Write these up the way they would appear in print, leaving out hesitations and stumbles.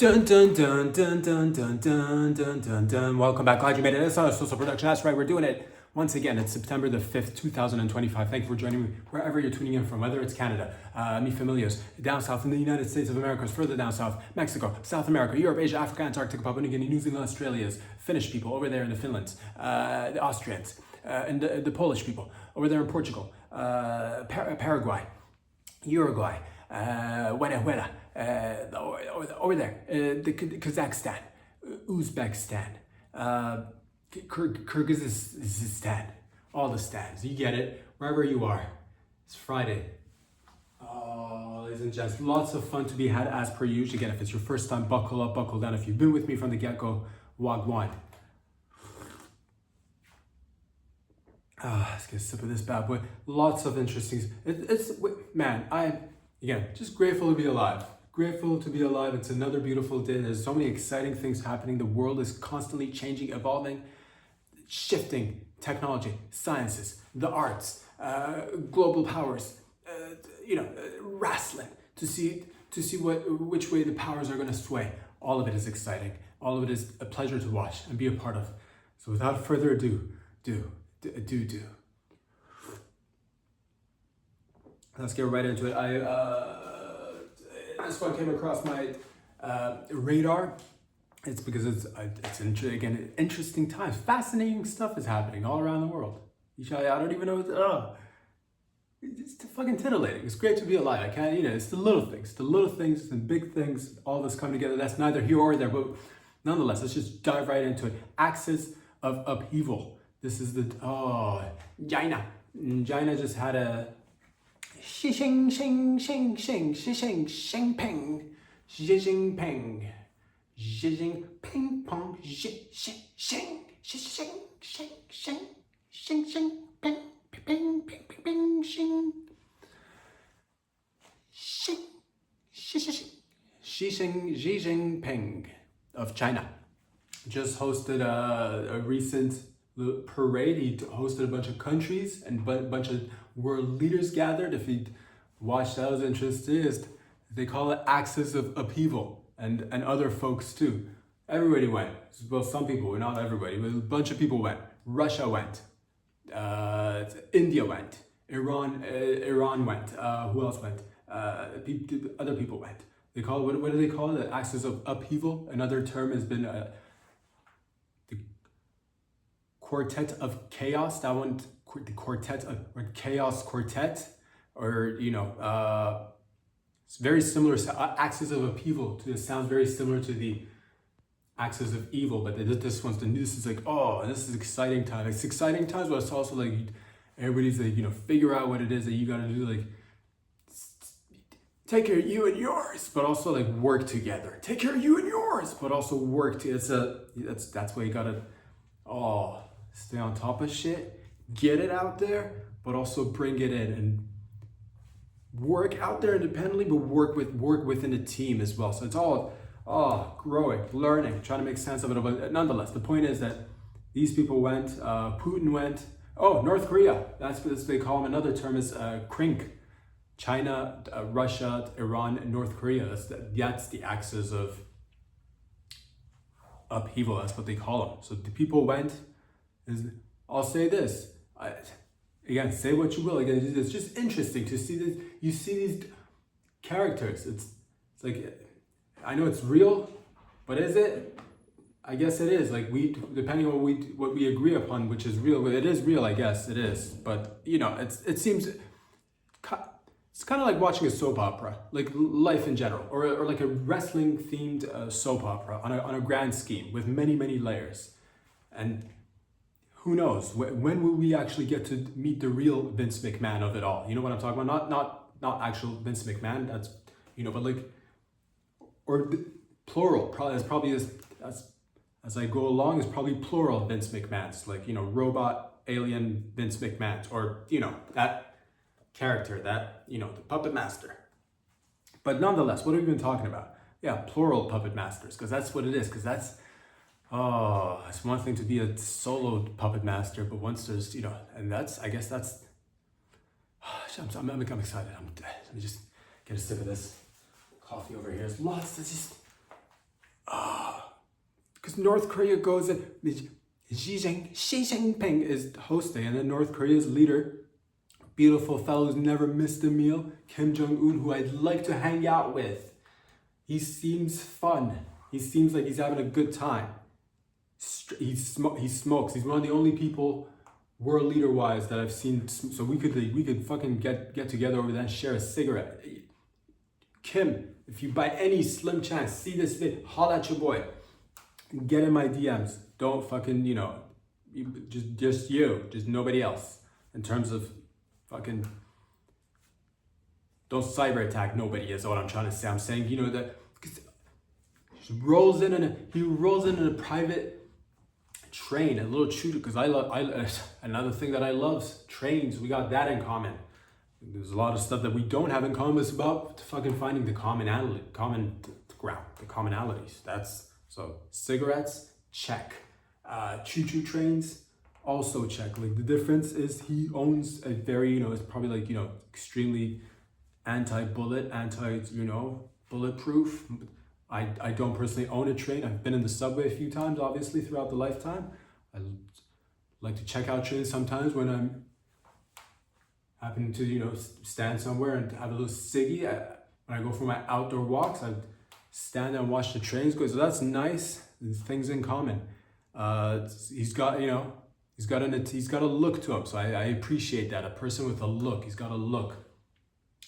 Dun dun dun dun dun dun dun dun dun dun. Welcome back. Glad you made it. It's not a social production. That's right. We're doing it once again. It's September the 5th, 2025. Thank you for joining me wherever you're tuning in from, whether it's Canada, mi familias, down south in the United States of America, further down south, Mexico, South America, Europe, Asia, Africa, Antarctica, Papua New Guinea, New Zealand, Australia's, Finnish people over there in the Finlands, the Austrians, and the Polish people over there in Portugal, Paraguay, Uruguay, Venezuela, over there, the Kazakhstan, Uzbekistan, Kyrgyzstan, all the stands. You get it, wherever you are. It's Friday. Oh, ladies and gents, lots of fun to be had as per usual. Again, if it's your first time, buckle up, buckle down. If you've been with me from the get-go, wagwan. Let's get a sip of this bad boy. Lots of interesting. Again, just grateful to be alive. Grateful to be alive. It's another beautiful day. There's so many exciting things happening. The world is constantly changing, evolving, shifting. Technology, sciences, the arts, global powers. Wrestling to see which way the powers are going to sway. All of it is exciting. All of it is a pleasure to watch and be a part of. So without further ado, let's get right into it. This one came across my radar. It's because it's interesting times. Fascinating stuff is happening all around the world. I don't even know. It's fucking titillating. It's great to be alive. I can't, it's the little things, the big things, all this come together. That's neither here or there, but nonetheless, let's just dive right into it. Axis of upheaval. This is China. China just had a Xi Jinping pong Xi Jinping of China just hosted a recent parade. He hosted a bunch of countries and a bunch of world leaders gathered. If you watched, that was interesting. They call it Axis of Upheaval, and other folks too. Everybody went. Well, some people, not everybody, but a bunch of people went. Russia went. India went. Iran went. Who else went? Other people went. They call it, what do they call it? The Axis of Upheaval. Another term has been the Quartet of Chaos. That one, the Quartet of Chaos Quartet, or it's very similar. Axis of Upheaval. It sounds very similar to the Axis of Evil, but this is like, this is exciting time. It's exciting times, but it's also like everybody's like, figure out what it is that you gotta do, like take care of you and yours, but also like work together. Take care of you and yours, but also work together. That's why you gotta stay on top of shit, get it out there, but also bring it in and work out there independently, but work within a team as well. So it's all growing, learning, trying to make sense of it. But nonetheless, the point is that these people went. Putin went. North Korea. That's what they call them. Another term is CRINC. China, Russia, Iran, and North Korea. That's the axis of upheaval. That's what they call them. So the people went. I'll say this. Again, say what you will. Again, it's just interesting to see this. You see these characters. It's like, I know it's real, but is it? I guess it is. Like, depending on what we agree upon, which is real. It is real, I guess it is. But it seems it's kind of like watching a soap opera, like life in general, or like a wrestling themed soap opera on a grand scheme with many layers. And who knows, when will we actually get to meet the real Vince McMahon of it all? You know what I'm talking about? Not actual Vince McMahon, that's, but like, or plural, probably as I go along, is probably plural Vince McMahons, like, robot, alien Vince McMahon, or, that character, that, the puppet master. But nonetheless, what have we been talking about? Yeah, plural puppet masters, because that's what it is, because that's, it's one thing to be a solo puppet master, but once there's, and I'm excited. Let me just get a sip of this coffee over here. There's lots. because North Korea goes and Xi Jinping is hosting, and then North Korea's leader, beautiful fellow who's never missed a meal, Kim Jong-un, who I'd like to hang out with. He seems fun. He seems like he's having a good time. He smokes. He's one of the only people, world leader-wise, that I've seen. So we could fucking get together over there and share a cigarette. Kim, if you by any slim chance see this vid, holla at your boy. Get in my DMs. Don't fucking, just nobody else. In terms of fucking, don't cyber attack nobody is what I'm trying to say. I'm saying, that he rolls in a private train, a little choo, because another thing that I love, trains. We got that in common. There's a lot of stuff that we don't have in common. It's about fucking finding the common ground, the commonalities. So cigarettes, check. Choo-choo trains, also check. Like, the difference is he owns a very, it's probably like, extremely anti-bullet, bulletproof. I don't personally own a train. I've been in the subway a few times, obviously, throughout the lifetime. I like to check out trains sometimes when I'm happen to, stand somewhere and have a little ciggy. When I go for my outdoor walks, I stand and watch the trains go. So that's nice. There's things in common. He's got a look to him. So I appreciate that. A person with a look. He's got a look.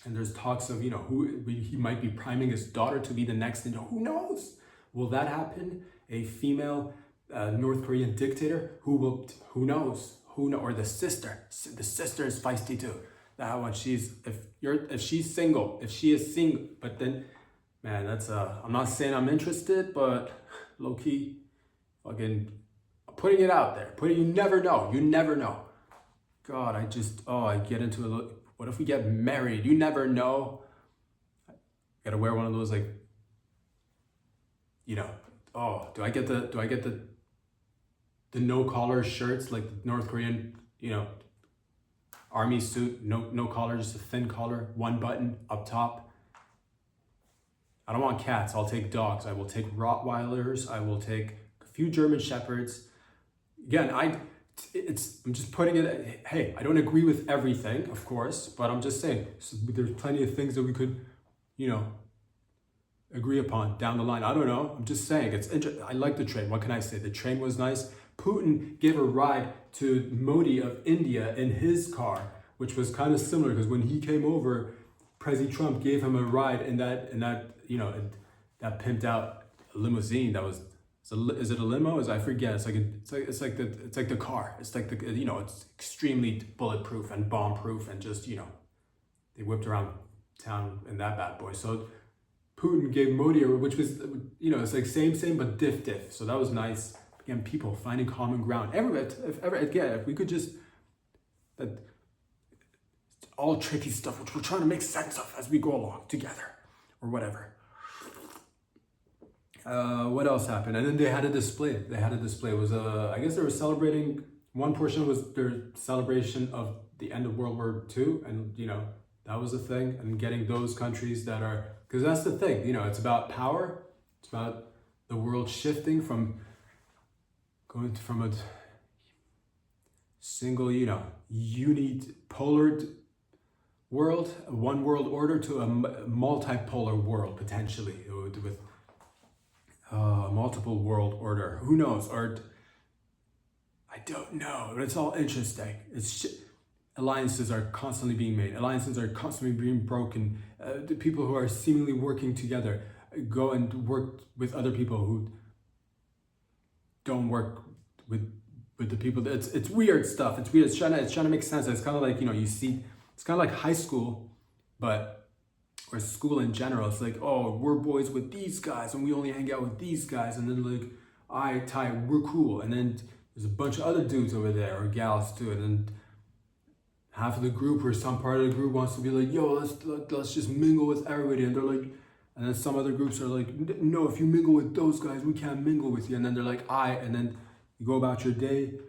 And there's talks of, who he might be priming his daughter to be the next, who knows? Will that happen? A female North Korean dictator? Who knows? Or the sister. The sister is feisty too. That one, if she is single, but then, man, that's I'm not saying I'm interested, but low key, fucking putting it out there. You never know. God, I get into a little. What if we get married? You never know. Gotta wear one of those, like, do I get the no collar shirts, like the North Korean, army suit, no collar, just a thin collar, one button up top. I don't want cats. I'll take dogs. I will take Rottweilers. I will take a few German Shepherds. Again, I'm just putting it. Hey, I don't agree with everything, of course, but I'm just saying there's plenty of things that we could, agree upon down the line. I don't know. I'm just saying it's interesting. I like the train. What can I say? The train was nice. Putin gave a ride to Modi of India in his car, which was kind of similar because when he came over, President Trump gave him a ride in that pimped out limousine. That was, is it a limo? I forget. It's like the car. It's like it's extremely bulletproof and bomb proof and just they whipped around town in that bad boy. So Putin gave Modi, which was it's like same but diff. So that was nice. Again, people finding common ground. If we could just all tricky stuff, which we're trying to make sense of as we go along together, or whatever. What else happened? And then they had a display. It was I guess they were celebrating. One portion was their celebration of the end of World War II, and that was a thing. And getting those countries that are, because that's the thing. It's about power. It's about the world shifting from going from a single, unipolar world, one world order, to a multipolar world, potentially, with multiple world order. Who knows? Or I don't know, but it's all interesting. Alliances are constantly being made. Alliances are constantly being broken. The people who are seemingly working together go and work with other people who don't work with the people. It's weird stuff. It's weird. It's trying to make sense. It's kind of like you see. It's kind of like high school, or school in general. It's like, oh, we're boys with these guys, and we only hang out with these guys, and then like we're cool, and then there's a bunch of other dudes over there or gals too, and then half of the group or some part of the group wants to be like, yo, let's just mingle with everybody, and they're like. And then some other groups are like, no, if you mingle with those guys, we can't mingle with you. And then they're like, and then you go about your day,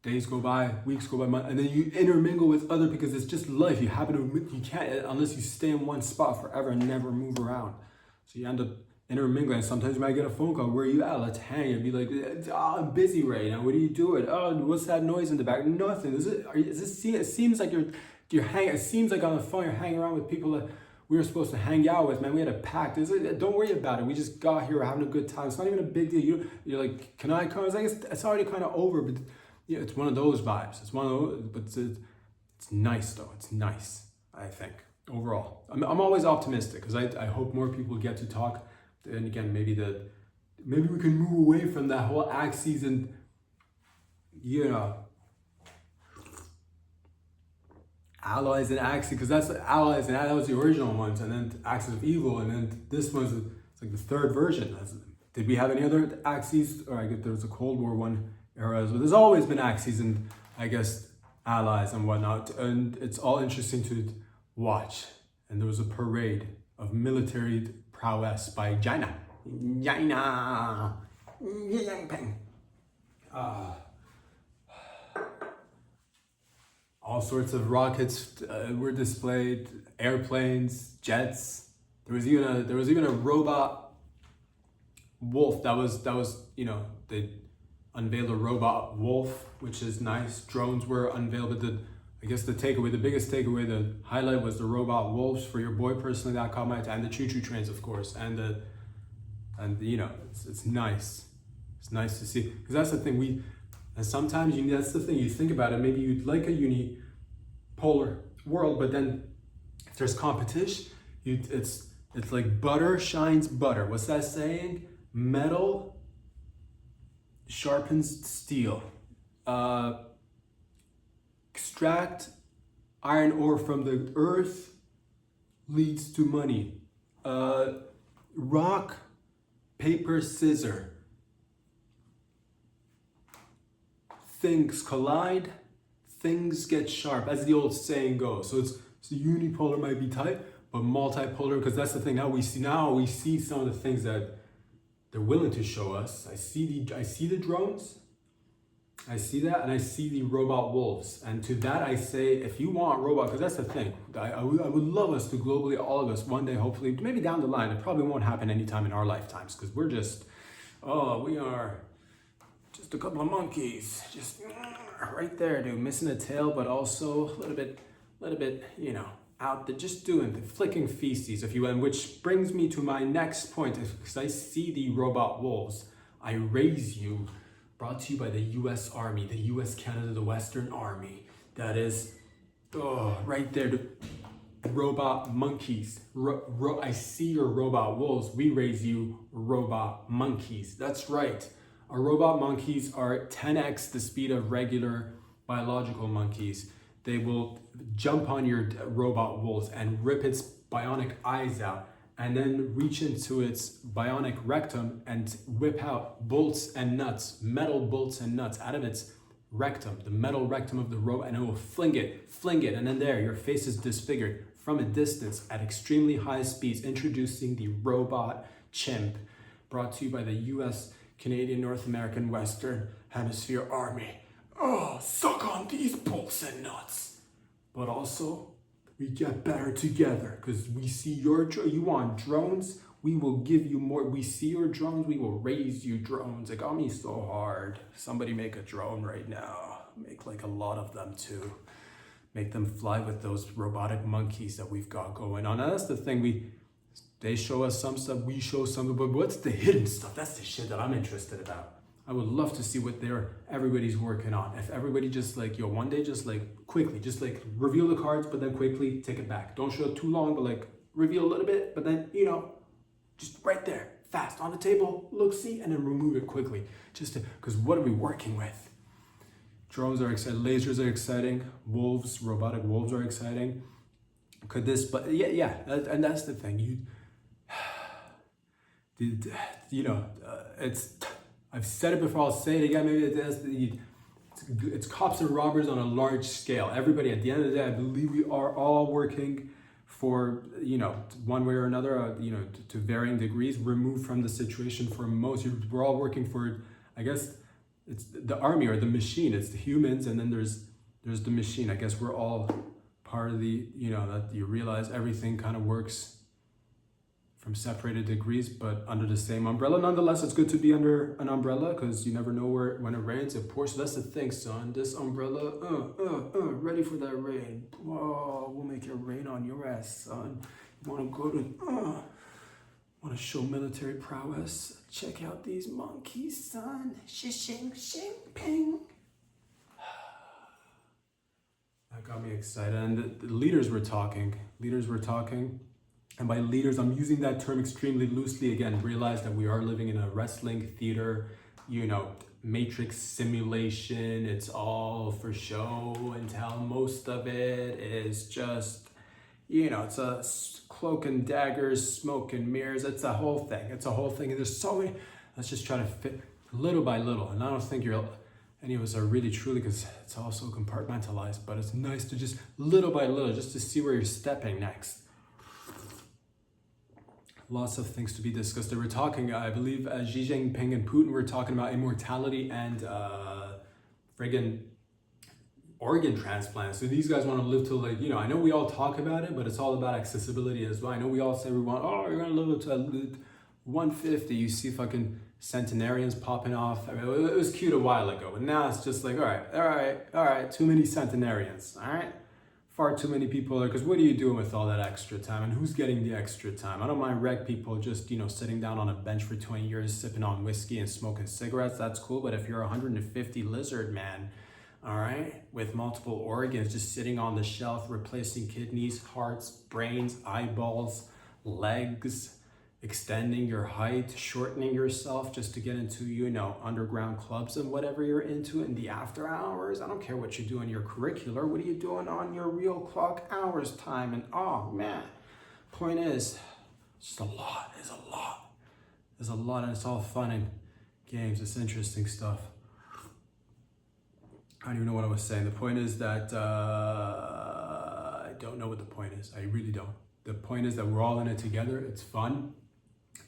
days go by, weeks go by, months, and then you intermingle with other, because it's just life. You can't, unless you stay in one spot forever and never move around. So you end up intermingling. Sometimes you might get a phone call, where are you at? Let's hang. And be like, oh, I'm busy right now. What are you doing? Oh, what's that noise in the back? Nothing. It seems like you're hanging. It seems like on the phone you're hanging around with people that we were supposed to hang out with, man. We had a pact. Don't worry about it. We just got here. We're having a good time. It's not even a big deal. You're like, can I come? I was like, it's already kind of over, but yeah, it's one of those vibes. It's one of those, but it's nice though. It's nice, I think, overall. I'm always optimistic because I hope more people get to talk. And again, maybe we can move away from that whole axes and, allies and axes, because that's allies and that was the original ones, and then axis of evil, and then this one's it's like the third version. Did we have any other axes? Or I guess there was a Cold War one era as well. There's always been axes and I guess allies and whatnot, and it's all interesting to watch. And there was a parade of military prowess by China. All sorts of rockets were displayed, airplanes, jets. There was even a robot wolf that was they unveiled a robot wolf, which is nice. Drones were unveiled, but the biggest takeaway, the highlight was the robot wolves for your boy personally that caught my eye, and the choo-choo trains, of course, and it's nice. It's nice to see, because that's the thing and sometimes that's the thing, you think about it, maybe you'd like a unipolar world, but then if there's competition, it's like butter shines butter. What's that saying? Metal sharpens steel. Extract iron ore from the earth leads to money. Rock, paper, scissor. Things collide, things get sharp, as the old saying goes. So unipolar might be tight, but multipolar, because that's the thing. Now we see some of the things that they're willing to show us. I see the drones, I see that, and I see the robot wolves. And to that I say, if you want robot, because that's the thing, I would love us to globally, all of us, one day, hopefully, maybe down the line, it probably won't happen anytime in our lifetimes, because we're just, we are just a couple of monkeys, just right there, dude, missing a tail, but also a little bit, out there, just doing the flicking feces, if you will. And which brings me to my next point, because I see the robot wolves. I raise you, brought to you by the U.S. Army, the U.S. Canada, the Western Army. That is, right there, the robot monkeys. I see your robot wolves. We raise you robot monkeys. That's right. Our robot monkeys are 10x the speed of regular biological monkeys. They will jump on your robot wolves and rip its bionic eyes out, and then reach into its bionic rectum and whip out bolts and nuts, metal bolts and nuts out of its rectum, the metal rectum of the robot, and it will fling it, and then there, your face is disfigured from a distance at extremely high speeds. Introducing the robot chimp, brought to you by the U.S. Canadian, North American, Western Hemisphere Army. Oh, suck on these bolts and nuts. But also, we get better together, because we see you want drones, we will give you more. We see your drones, we will raise you drones. It got me so hard. Somebody make a drone right now. Make like a lot of them too. Make them fly with those robotic monkeys that we've got going on. Now that's the thing, they show us some stuff, we show some, but what's the hidden stuff? That's the shit that I'm interested about. I would love to see what everybody's working on. If everybody just one day, just quickly, just reveal the cards, but then quickly take it back. Don't show it too long, but reveal a little bit, but then, just right there, fast on the table, look, see, and then remove it quickly. Because what are we working with? Drones are exciting, lasers are exciting, robotic wolves are exciting. Could this, but yeah, and that's the thing. I've said it before, I'll say it again, maybe it's cops and robbers on a large scale. Everybody, at the end of the day, I believe we are all working for, one way or another, to varying degrees, removed from the situation for most. We're all working for, I guess, it's the army or the machine. It's the humans, and then there's the machine. I guess we're all part of the, that you realize everything kind of works from separated degrees, but under the same umbrella. Nonetheless, it's good to be under an umbrella because you never know when it rains, it pours. So that's the thing, son. This umbrella, ready for that rain. Whoa, we'll make it rain on your ass, son. You want to go to, want to show military prowess? Check out these monkeys, son. Shing, shing, ping. That got me excited. And the leaders were talking. And by leaders, I'm using that term extremely loosely. Again, realize that we are living in a wrestling theater, matrix simulation. It's all for show and tell. Most of it is just, it's a cloak and daggers, smoke and mirrors. It's a whole thing. And there's so many. Let's just try to fit little by little. And I don't think any of us are really truly, because it's all so compartmentalized, but it's nice to just little by little, just to see where you're stepping next. Lots of things to be discussed. They were talking, I believe, Xi Jinping and Putin were talking about immortality and friggin' organ transplants. So these guys want to live till I know we all talk about it, but it's all about accessibility as well. I know we all say we want, you're going to live up to 150. You see fucking centenarians popping off. I mean, it was cute a while ago, but now it's just like, all right, too many centenarians, all right? Far too many people there, because what are you doing with all that extra time? And who's getting the extra time? I don't mind reg people just, sitting down on a bench for 20 years, sipping on whiskey and smoking cigarettes. That's cool. But if you're a 150 lizard man, all right, with multiple organs just sitting on the shelf, replacing kidneys, hearts, brains, eyeballs, legs, extending your height, shortening yourself just to get into, underground clubs and whatever you're into in the after hours. I don't care what you do in your curricular. What are you doing on your real clock hours time? And oh man, point is, it's just a lot. There's a lot, and it's all fun and games. It's interesting stuff. I don't even know what I was saying. The point is that I don't know what the point is. I really don't. The point is that we're all in it together. It's fun.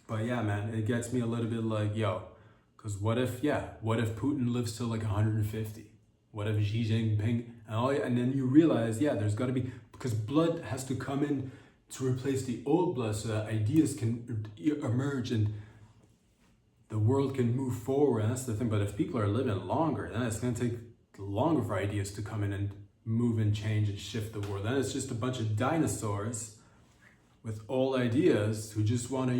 But yeah, man, it gets me a little bit like, because what if Putin lives till 150? What if Xi Jinping and then you realize, there's got to be, because blood has to come in to replace the old blood so that ideas can emerge and the world can move forward. And that's the thing. But if people are living longer, then it's going to take longer for ideas to come in and move and change and shift the world. Then it's just a bunch of dinosaurs with old ideas who just want to,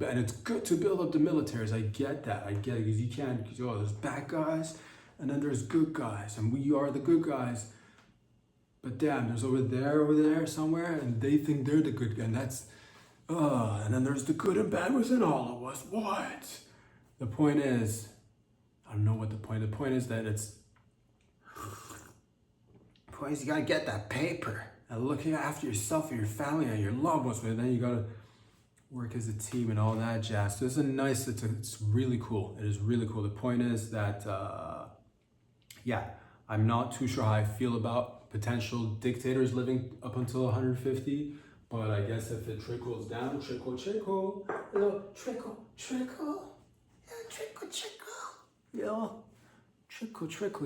and it's good to build up the militaries. I get it, because you can't, there's bad guys, and then there's good guys, and we are the good guys. But damn, there's over there somewhere, and they think they're the good guy, and that's, and then there's the good and bad within all of us. What? The point is, I don't know what the point is that you gotta get that paper. And looking after yourself and your family and your loved ones, but then you gotta work as a team and all that jazz. So it's really cool. It is really cool. The point is that, I'm not too sure how I feel about potential dictators living up until 150, but I guess if it trickles down, trickle, a little trickle, trickle,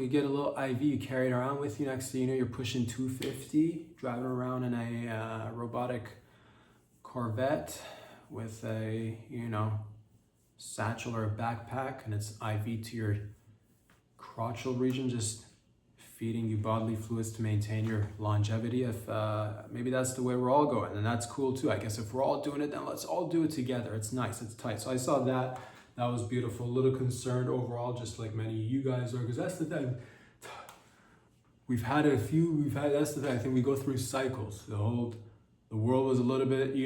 you get a little IV, you carry it around with you. Next thing you know, you're pushing 250, driving around in a robotic Corvette with a, satchel or a backpack, and it's IV to your crotchal region, just feeding you bodily fluids to maintain your longevity. If maybe that's the way we're all going, and that's cool too. I guess if we're all doing it, then let's all do it together. It's nice, it's tight. So I saw that. That was beautiful. A little concerned overall, just like many of you guys are, because that's the thing. That's the thing. I think we go through cycles. The world was a little bit,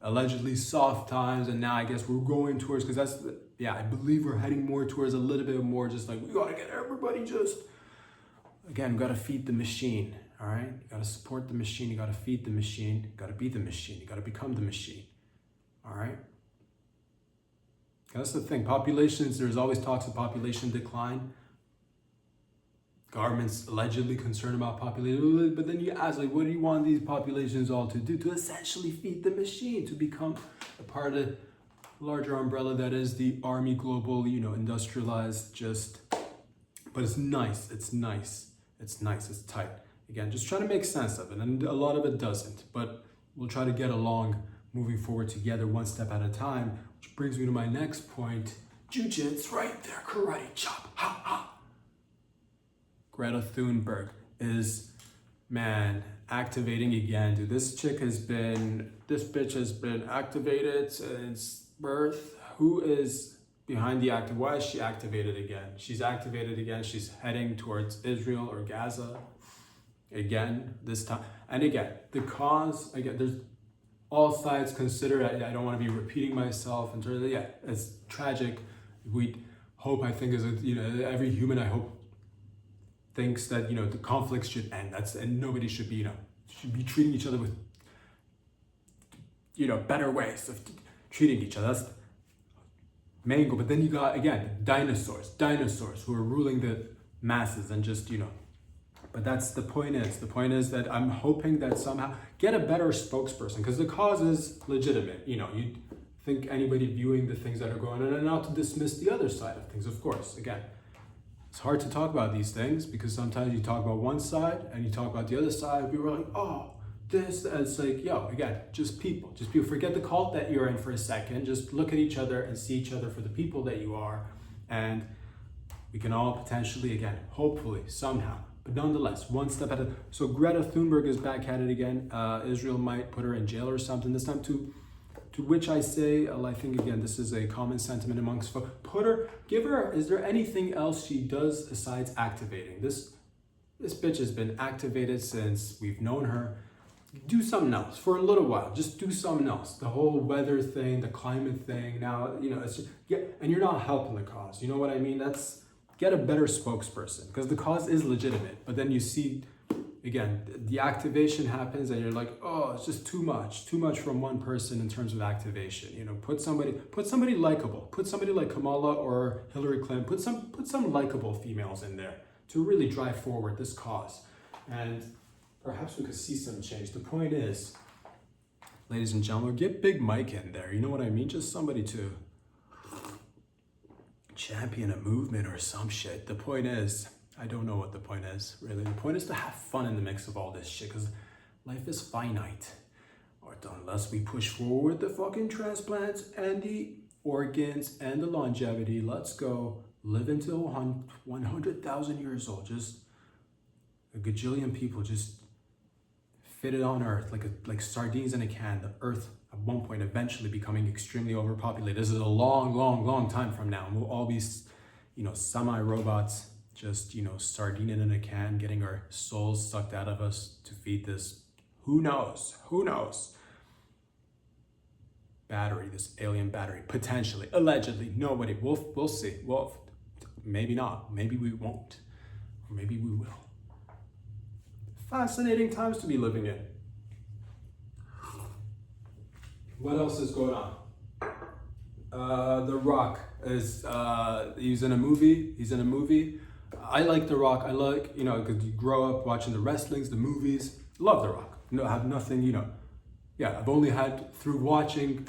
allegedly soft times, and now I guess we're going towards, because I believe we're heading more towards a little bit more just like, we gotta get everybody we gotta feed the machine, all right? You gotta support the machine, you gotta feed the machine, you gotta be the machine, you gotta become the machine, all right? That's the thing. There's always talks of population decline. Government's allegedly concerned about population, but then you ask, what do you want these populations all to do? To essentially feed the machine, to become a part of the larger umbrella that is the army global, industrialized, but it's nice, it's tight. Again, just trying to make sense of it, and a lot of it doesn't, but we'll try to get along moving forward together one step at a time, which brings me to my next point. Jiu-jitsu, right there, karate chop, ha ha. Greta Thunberg is, man, activating again, dude. This bitch has been activated since birth. Who is behind the active? Why is she activated again? She's activated again. She's heading towards Israel or Gaza again this time. And again, the cause, again, there's all sides considered. I don't want to be repeating myself in terms of, yeah, it's tragic. We hope, I think, every human, I hope, thinks that, the conflicts should end. And nobody should be, should be treating each other with, better ways of treating each other. That's the main goal. But then you got, again, dinosaurs who are ruling the masses and just, but that's the point is. The point is that I'm hoping that somehow get a better spokesperson, because the cause is legitimate. You think anybody viewing the things that are going on, and not to dismiss the other side of things, of course. Again, it's hard to talk about these things because sometimes you talk about one side and you talk about the other side. People are like, oh, this, and it's like, yo, again, just people. Forget the cult that you're in for a second. Just look at each other and see each other for the people that you are. And we can all potentially, again, hopefully, somehow, but nonetheless, one step at a time. So Greta Thunberg is back at it again. Israel might put her in jail or something this time to which I say, I think, again, this is a common sentiment amongst folks. Is there anything else she does besides activating? This bitch has been activated since we've known her. Do something else for a little while. Just do something else. The whole weather thing, the climate thing. Now, it's just, yeah, and you're not helping the cause. You know what I mean? Get a better spokesperson, because the cause is legitimate. But then you see, again, the activation happens and you're like, oh, it's just too much from one person in terms of activation. Put somebody likable, put somebody like Kamala or Hillary Clinton, put some likable females in there to really drive forward this cause. And perhaps we could see some change. The point is, ladies and gentlemen, get Big Mike in there. You know what I mean? Just somebody to champion a movement or some shit. The point is, I don't know what the point is, really. The point is to have fun in the mix of all this shit, because life is finite. Or unless we push forward the fucking transplants and the organs and the longevity, let's go live until 100,000 years old. Just a gajillion people just fitted on Earth like sardines in a can. The Earth at one point eventually becoming extremely overpopulated. This is a long, long, long time from now. And we'll all be, semi-robots, just, sardine in a can, getting our souls sucked out of us to feed this, who knows, battery, this alien battery, potentially, allegedly, nobody, we'll see. Well, maybe not, maybe we won't, or maybe we will. Fascinating times to be living in. What else is going on? The Rock is, he's in a movie. I like The Rock. I like, because you grow up watching the wrestlings, the movies. Love The Rock. I have nothing, I've only had, through watching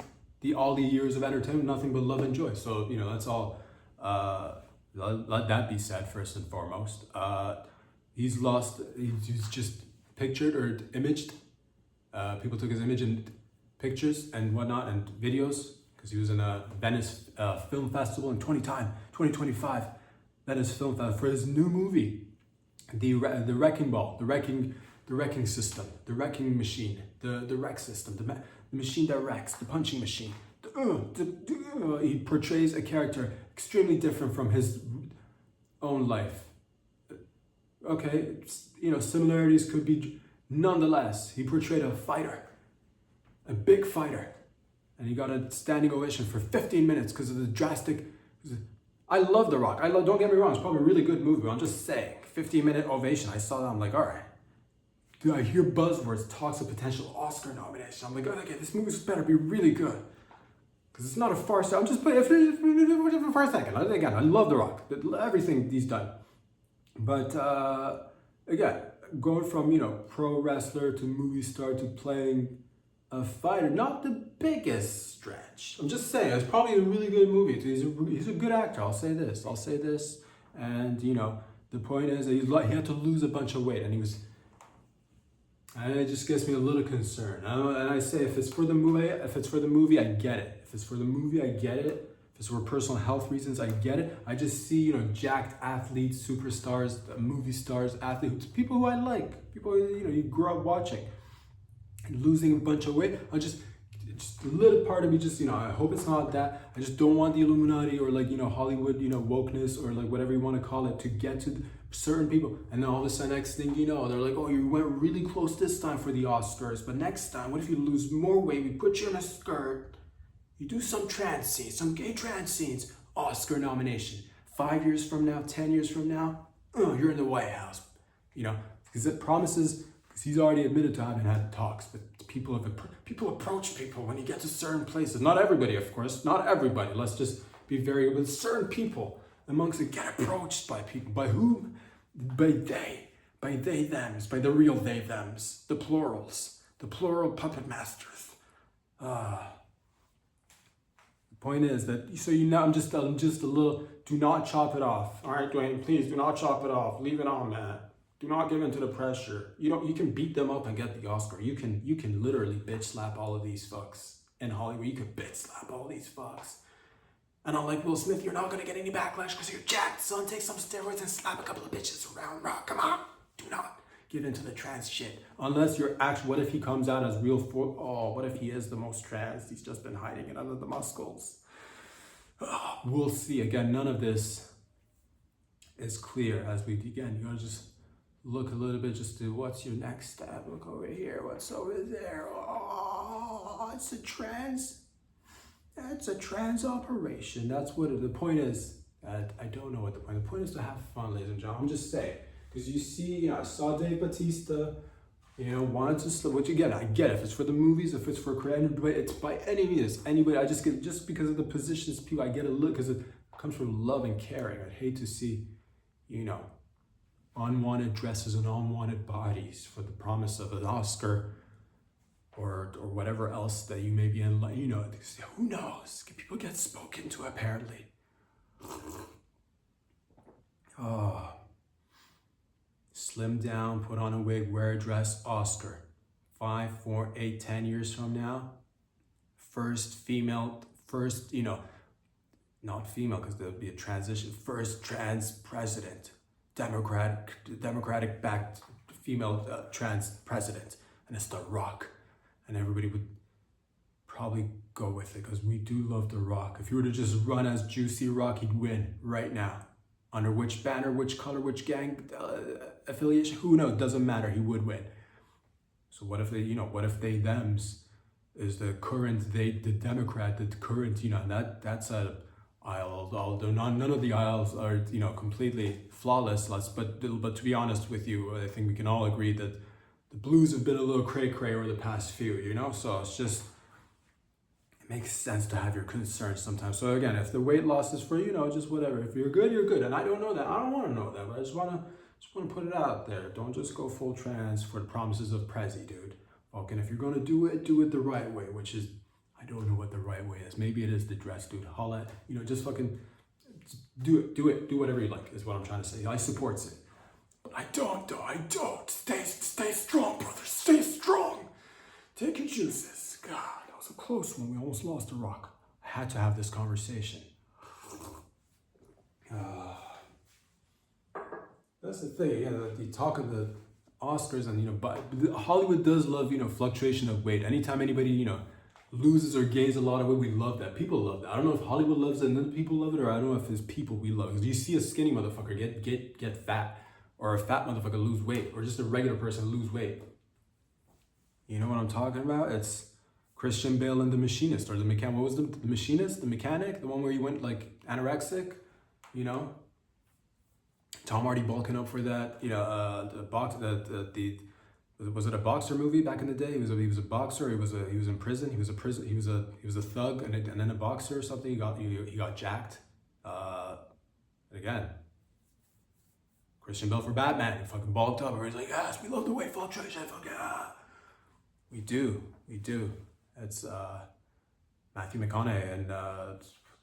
all the years of entertainment, nothing but love and joy. So, that's all. Let that be said first and foremost. He's just pictured or imaged. People took his image and pictures and whatnot and videos, because he was in a Venice Film Festival in 2025. Venice Film Festival for his new movie, the Wrecking Ball, the wrecking system, the wrecking machine, the wreck system, the machine that wrecks, the punching machine. He portrays a character extremely different from his own life. Okay, similarities could be, nonetheless, he portrayed a fighter, a big fighter, and he got a standing ovation for 15 minutes because of the drastic. I love The Rock. Don't get me wrong, it's probably a really good movie. I'm just saying, 15-minute ovation. I saw that, I'm like, all right. Dude, I hear buzzwords, talks of potential Oscar nomination. I'm like, okay, this movie's better be really good. Because it's not a farce. I'm just putting it for a second. Again, I love The Rock. Everything he's done. But, again, going from, pro wrestler to movie star to playing a fighter, not the biggest stretch. I'm just saying, it's probably a really good movie. He's a good actor. I'll say this. And, the point is that he had to lose a bunch of weight, and he was And it just gets me a little concerned. And I say, if it's for the movie, I get it. If it's for the movie, I get it. If it's for personal health reasons, I get it. I just see, you know, jacked athletes, superstars, movie stars, athletes, people who I like, people, you know, you grew up watching, losing a bunch of weight. Just a little part of me just, you know, I hope it's not that. I just don't want the Illuminati or like, you know, Hollywood, you know, wokeness or like whatever you want to call it to get to certain people. And then all of a sudden, next thing you know, they're like, oh, you went really close this time for the Oscars, but next time, what if you lose more weight? We put you in a skirt, you do some trans scenes, some gay trans scenes, Oscar nomination. 5 years from now, 10 years from now, you're in the White House. You know, because it promises, because he's already admitted to having had talks, but people approach people when you get to certain places. Not everybody, of course, not everybody. Let's just be very, with certain people amongst it get approached by people. By whom? By they, thems, by the real they, thems, the plurals, the plural puppet masters. The point is that, so you know, I'm just a little, do not chop it off. All right, Dwayne, please do not chop it off. Leave it on, man. Do not give in to the pressure. You can beat them up and get the Oscar. You can literally bitch slap all of these fucks in Hollywood. You can bitch slap all these fucks. And I'm like, Will Smith, you're not gonna get any backlash because you're jacked, son. Take some steroids and slap a couple of bitches around. Rock, come on. Do not give into the trans shit. Unless you're actually, what if he comes out as real what if he is the most trans? He's just been hiding it under the muscles. We'll see. Again, none of this is clear as we begin. You gotta just look a little bit, just to what's your next step? Look over here, what's over there? Oh, it's a trans. That's a trans operation. That's what the point is. I don't know what the point. The point is to have fun, ladies and gentlemen. I'm just saying, because you see, you know, I saw Dave Bautista, you know, wanted to slip. Which again, I get it. If it's for the movies, if it's for creative, it's by any means anybody. I just get, just because of the positions people, I get a look because it comes from love and caring. I'd hate to see, you know, unwanted dresses and unwanted bodies for the promise of an Oscar or whatever else that you may be in, you know, who knows? People get spoken to apparently. Oh, slim down, put on a wig, wear a dress, Oscar. 5, 4, 8, 10 years from now, first female, you know, not female because there'll be a transition, first trans president. Democratic backed female trans president, and it's The Rock, and everybody would probably go with it because we do love The Rock. If you were to just run as Juicy Rock, he'd win right now. Under which banner, which color, which gang affiliation, who knows? Doesn't matter. He would win. So what if they, you know, what if they thems is the current the Democrat, the current, you know, that's a aisle, although none of the aisles are, you know, completely flawless. But to be honest with you, I think we can all agree that the blues have been a little cray-cray over the past few, you know? So it's just, it makes sense to have your concerns sometimes. So again, if the weight loss is for, you know, just whatever. If you're good, you're good. And I don't know that. I don't want to know that, but I just want to put it out there. Don't just go full trans for the promises of Prezi, dude. Okay, and if you're going to do it the right way, which is, I don't know what the right way is. Maybe it is the dress, dude. Holla, you know, just fucking do it. Do whatever you like is what I'm trying to say. I support it. But I don't, though. I don't. Stay strong, brother. Stay strong. Take your juices. God, that was a close one. We almost lost The Rock. I had to have this conversation. That's the thing. Yeah, the talk of the Oscars and, you know, but Hollywood does love, you know, fluctuation of weight. Anytime anybody, you know, loses or gains a lot of weight, we love that. People love that. I don't know if Hollywood loves it and then people love it, or I don't know if it's people we love. Because you see a skinny motherfucker get fat, or a fat motherfucker lose weight, or just a regular person lose weight. You know what I'm talking about? It's Christian Bale and The Machinist, or the mechanic. What was the Machinist? The mechanic, the one where he went like anorexic. You know, Tom Hardy bulking up for that. You know, was it a boxer movie back in the day? He was a boxer. He was in prison. He was a thug and then a boxer or something. He got jacked. And again, Christian Bale for Batman. He fucking bulked up. Everybody's like, yes, we love the weight fluctuation. Fucking we do. It's Matthew McConaughey and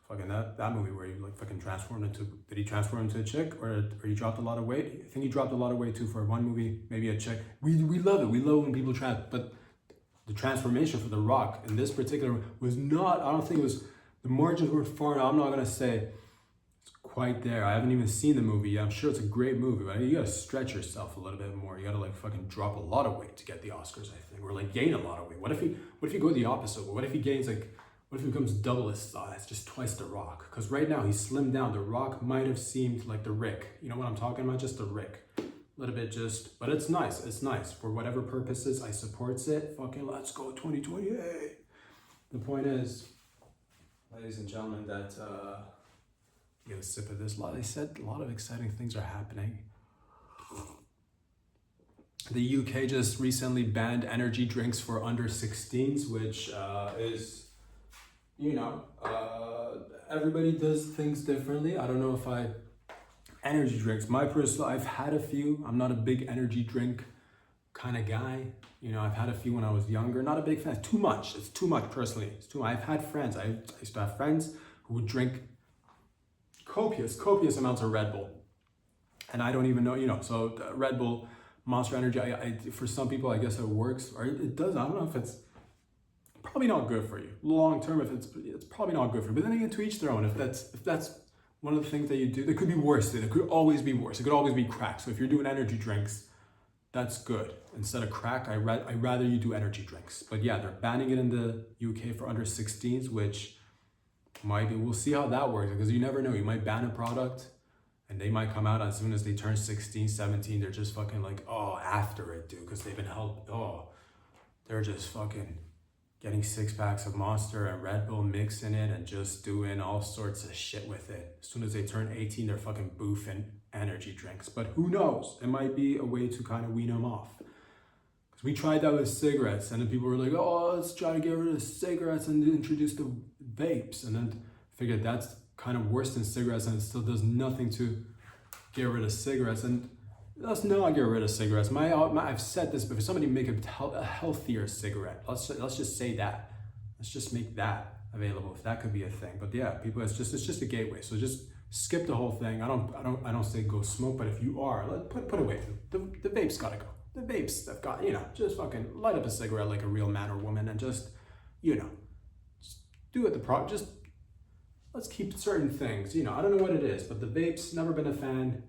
Fucking that movie where he like fucking transformed into, did he transform into a chick or he dropped a lot of weight? I think he dropped a lot of weight too for one movie, maybe a chick. We love it. We love when people try, but the transformation for The Rock in this particular was not, I don't think it was, the margins were far, I'm not gonna say it's quite there. I haven't even seen the movie yet. I'm sure it's a great movie, but you gotta stretch yourself a little bit more. You gotta like fucking drop a lot of weight to get the Oscars, I think, or like gain a lot of weight. What if you go the opposite? What if he gains like, what if he becomes double his size, just twice The Rock? Because right now he's slimmed down. The Rock might have seemed like the Rick. You know what I'm talking about? Just the Rick. A little bit just, but it's nice. It's nice. For whatever purposes, I supports it. Fucking let's go 2028. The point is, ladies and gentlemen, that, get a sip of this. They said a lot of exciting things are happening. The UK just recently banned energy drinks for under 16s, which is, you know, everybody does things differently. I don't know if energy drinks, I've had a few. I'm not a big energy drink kind of guy. You know, I've had a few when I was younger. Not a big fan. It's too much. It's too much personally. It's too much. I've had friends. I used to have friends who would drink copious amounts of Red Bull. And I don't even know, you know, so Red Bull, Monster Energy, for some people, I guess it works, or it does. I don't know if it's probably not good for you long term. If it's probably not good for you, but then again, to each their own. If that's one of the things that you do, there could be worse. It could always be worse. It could always be crack. So if you're doing energy drinks, that's good. Instead of crack, I'd rather you do energy drinks. But yeah, they're banning it in the UK for under 16s, which might be, we'll see how that works, because you never know. You might ban a product and they might come out as soon as they turn 16, 17, they're just fucking like, oh, after it, dude, because they've been helped. Oh, they're just fucking getting 6 packs of Monster and Red Bull, mixing it and just doing all sorts of shit with it. As soon as they turn 18, they're fucking boofing energy drinks. But who knows? It might be a way to kind of wean them off. Because we tried that with cigarettes, and then people were like, oh, let's try to get rid of cigarettes and introduce the vapes. And then figured that's kind of worse than cigarettes, and it still does nothing to get rid of cigarettes. And let's not get rid of cigarettes. I've said this, but if somebody make a healthier cigarette, let's just say that. Let's just make that available, if that could be a thing. But yeah, people, it's just a gateway. So just skip the whole thing. I don't say go smoke, but if you are, put away. The vapes gotta go. The vapes have got, you know, just fucking light up a cigarette like a real man or woman, and just, you know, just do it just let's keep certain things. You know, I don't know what it is, but the vapes, never been a fan.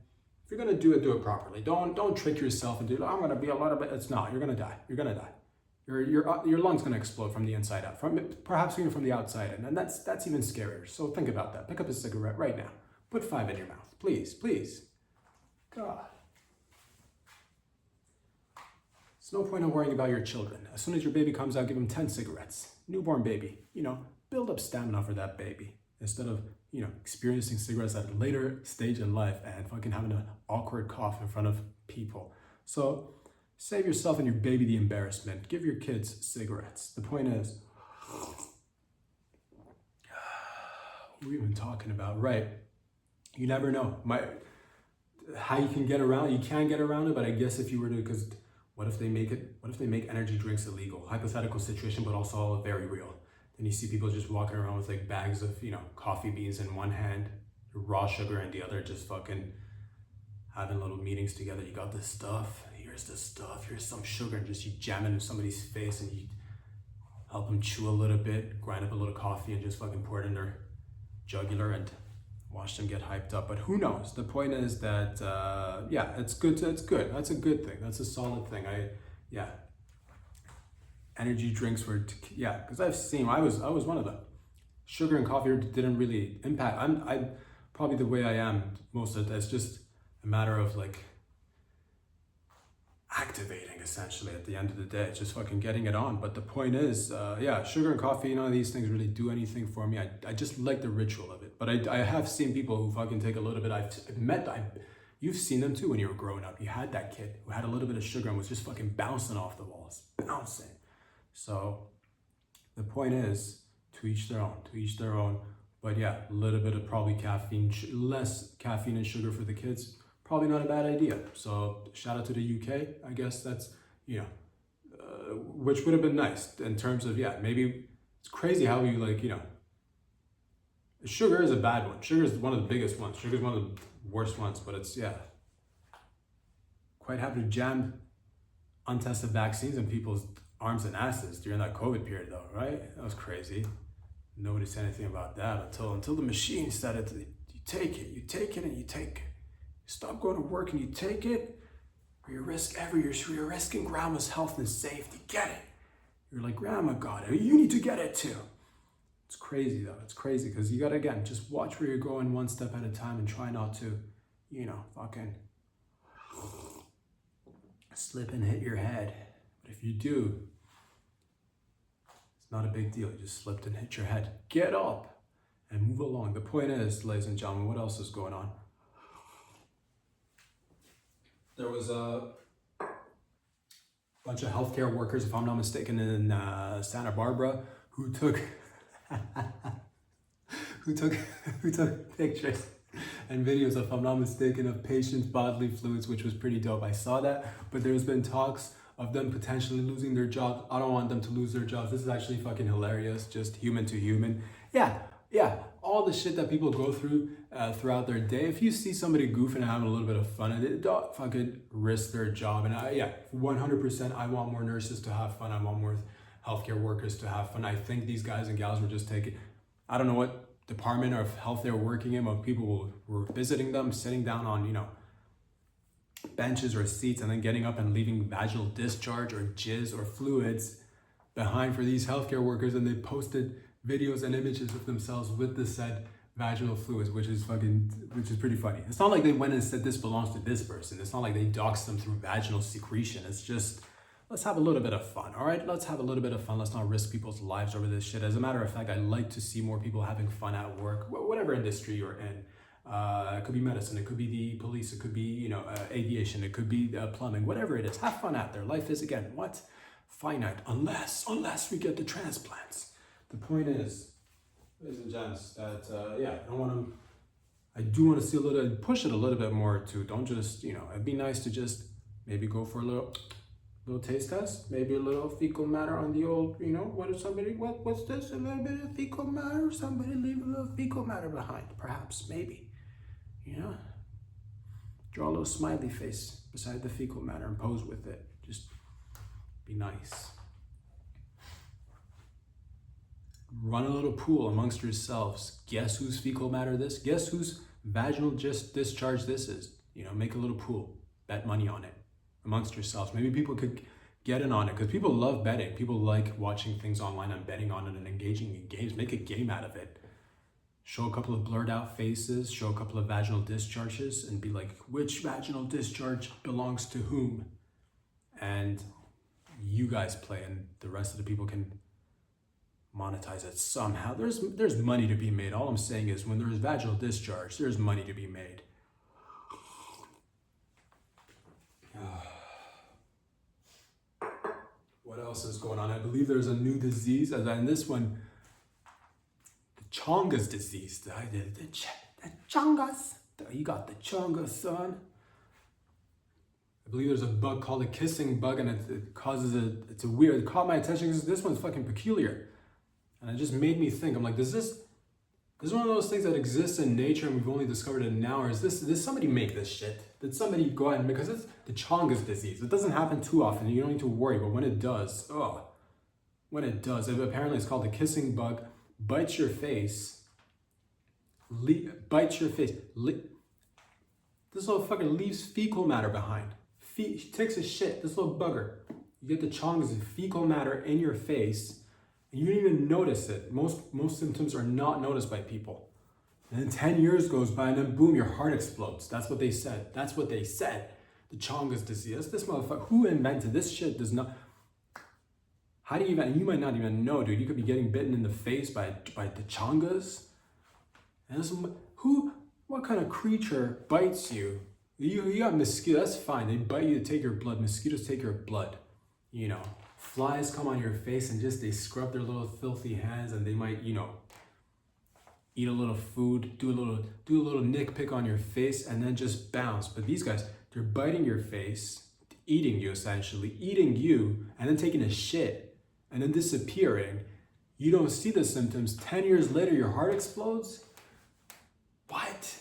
If you're gonna do it properly. Don't trick yourself and do, I'm gonna be a lot of it. It's not. You're gonna die. You're gonna die. Your lungs gonna explode from the inside out, perhaps even from the outside in, and that's even scarier. So think about that. Pick up a cigarette right now. Put 5 in your mouth, please. God. There's no point in worrying about your children. As soon as your baby comes out, give them 10 cigarettes. Newborn baby. You know, build up stamina for that baby, instead of, you know, experiencing cigarettes at a later stage in life and fucking having an awkward cough in front of people. So save yourself and your baby the embarrassment. Give your kids cigarettes. The point is, what are we even talking about? Right. You never know. How you can get around, you can get around it, but I guess if you were to, because what if they make energy drinks illegal? Hypothetical situation, but also all very real. And you see people just walking around with like bags of, you know, coffee beans in one hand, raw sugar in the other, just fucking having little meetings together. You got this stuff, here's this stuff, here's some sugar, and just you jam it in somebody's face and you help them chew a little bit, grind up a little coffee and just fucking pour it in their jugular and watch them get hyped up. But who knows? The point is that, yeah, it's good. It's good. That's a good thing. That's a solid thing. Energy drinks were, because I've seen, I was one of them. Sugar and coffee didn't really impact. I'm probably the way I am most of it. It's just a matter of like activating, essentially, at the end of the day. It's just fucking getting it on. But the point is, sugar and coffee, none of these things really do anything for me. I just like the ritual of it. But I have seen people who fucking take a little bit. You've seen them too when you were growing up. You had that kid who had a little bit of sugar and was just fucking bouncing off the walls. Bouncing. So the point is, to each their own. But yeah, a little bit of probably caffeine, less caffeine and sugar for the kids. Probably not a bad idea. So shout out to the UK. I guess that's, you know, which would have been nice in terms of, maybe it's crazy how you like, you know, Sugar is a bad one. Sugar is one of the biggest ones. Sugar is one of the worst ones, but it's, yeah. Quite happy to jam untested vaccines in people's arms and asses during that COVID period though, right? That was crazy. Nobody said anything about that until the machine started to, you take it, and you take it. You stop going to work and you take it, or you risk you're risking grandma's health and safety. Get it. You're like, grandma got it. You need to get it too. It's crazy though. It's crazy because you gotta, again, just watch where you're going one step at a time and try not to, fucking slip and hit your head. But if you do, it's not a big deal. You just slipped and hit your head. Get up and move along. The point is, ladies and gentlemen, what else is going on? There was a bunch of healthcare workers, if I'm not mistaken, in Santa Barbara who took who took pictures and videos, if I'm not mistaken, of patients' bodily fluids, which was pretty dope. I saw that, but there's been talks of them potentially losing their jobs. I don't want them to lose their jobs. This is actually fucking hilarious, just human to human. Yeah, all the shit that people go through throughout their day. If you see somebody goofing and having a little bit of fun, don't fucking risk their job. And 100%, I want more nurses to have fun. I want more healthcare workers to have fun. I think these guys and gals were just taking, I don't know what department of health they're working in, but people were visiting them, sitting down on, benches or seats, and then getting up and leaving vaginal discharge or jizz or fluids behind for these healthcare workers. And they posted videos and images of themselves with the said vaginal fluids, which is pretty funny. It's not like they went and said this belongs to this person. It's not like they doxed them through vaginal secretion. It's just, let's have a little bit of fun, all right? Let's have a little bit of fun. Let's not risk people's lives over this shit. As a matter of fact, I like to see more people having fun at work, whatever industry you're in. It could be medicine, it could be the police, it could be, aviation, it could be plumbing, whatever it is. Have fun out there. Life is, again, what? Finite, unless we get the transplants. The point is, ladies and gents, that, I do want to see push it a little bit more too. Don't just, it'd be nice to just maybe go for a little taste test, maybe a little fecal matter on the old, what's this? A little bit of fecal matter? Somebody leave a little fecal matter behind, perhaps, maybe, Draw a little smiley face beside the fecal matter and pose with it. Just be nice. Run a little pool amongst yourselves. Guess whose fecal matter this? Guess whose vaginal discharge this is? Make a little pool. Bet money on it amongst yourselves. Maybe people could get in on it because people love betting. People like watching things online and betting on it and engaging in games. Make a game out of it. Show a couple of blurred out faces, show a couple of vaginal discharges and be like, which vaginal discharge belongs to whom? And you guys play and the rest of the people can monetize it somehow. There's money to be made. All I'm saying is when there's vaginal discharge, there's money to be made. What else is going on? I believe there's a new disease, and this one, the Chagas disease. The Chagas. You got the Chagas, son. I believe there's a bug called a kissing bug, and it caught my attention because this one's fucking peculiar. And it just made me think, I'm like, is this one of those things that exists in nature and we've only discovered it now? Or did somebody make this shit? Did somebody go ahead and, because it's the Chagas disease. It doesn't happen too often, you don't need to worry, but when it does, apparently it's called the kissing bug, bites your face. This little fucker leaves fecal matter behind. Takes a shit, this little bugger. You get the Chagas fecal matter in your face, and you don't even notice it. Most symptoms are not noticed by people. And then 10 years goes by and then boom, your heart explodes. That's what they said. The Chagas disease. This motherfucker, who invented this shit does not... How do you might not even know, dude. You could be getting bitten in the face by the Chagas. And what kind of creature bites you? You got mosquitoes, that's fine. They bite you to take your blood. Mosquitoes take your blood, Flies come on your face and they scrub their little filthy hands and they might, eat a little food, do a little nitpick on your face and then just bounce. But these guys, they're biting your face, eating you essentially, and then taking a shit and then disappearing. You don't see the symptoms. 10 years later, your heart explodes. What?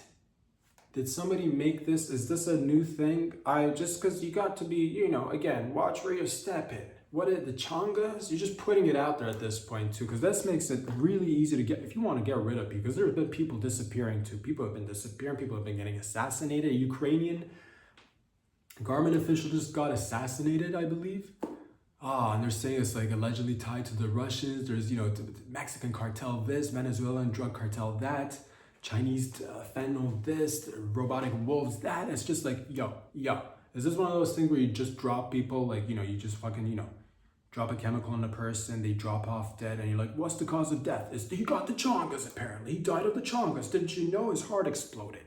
Did somebody make this? Is this a new thing? Just because you got to be, you know, again, watch where you're stepping. What are the Chagas? You're just putting it out there at this point too, because this makes it really easy to get, if you want to get rid of people, because there have been people disappearing too. People have been disappearing, people have been getting assassinated. A Ukrainian government official just got assassinated, I believe. And they're saying it's like allegedly tied to the Russians. There's, you know, the Mexican cartel this, Venezuelan drug cartel that, Chinese fentanyl this, robotic wolves that. It's just like, yo. Is this one of those things where you just drop people, like, you know, you just fucking, you know, drop a chemical on a person, they drop off dead, and you're like, what's the cause of death? He got the Chagas, apparently. He died of the Chagas. Didn't you know his heart exploded?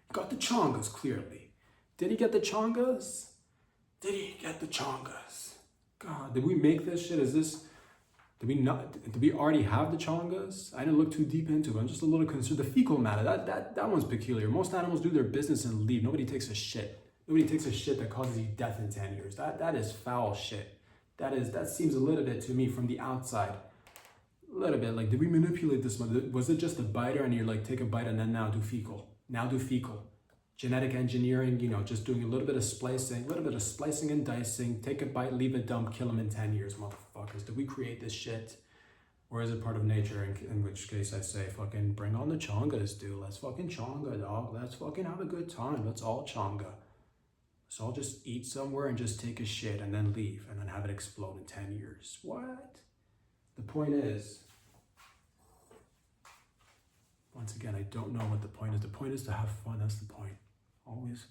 He got the Chagas, clearly. Did he get the Chagas? Did he get the Chagas? God, did we make this shit? Did we already have the Chagas? I didn't look too deep into it. I'm just a little concerned. The fecal matter, that one's peculiar. Most animals do their business and leave. Nobody takes a shit. Nobody takes a shit that causes you death in 10 years. That is foul shit. That seems a little bit to me from the outside. A little bit, like, did we manipulate this one? Was it just a biter and you're like, take a bite and then now do fecal? Genetic engineering, you know, just doing a little bit of splicing and dicing, take a bite, leave it dump, kill them in 10 years, motherfuckers. Did we create this shit? Or is it part of nature? In which case I say, fucking bring on the Chagas, dude. Let's fucking Changa, dog. Let's fucking have a good time. Let's all Changa. Let's all just eat somewhere and just take a shit and then leave and then have it explode in 10 years. What? The point is, once again, I don't know what the point is. The point is to have fun. That's the point. Always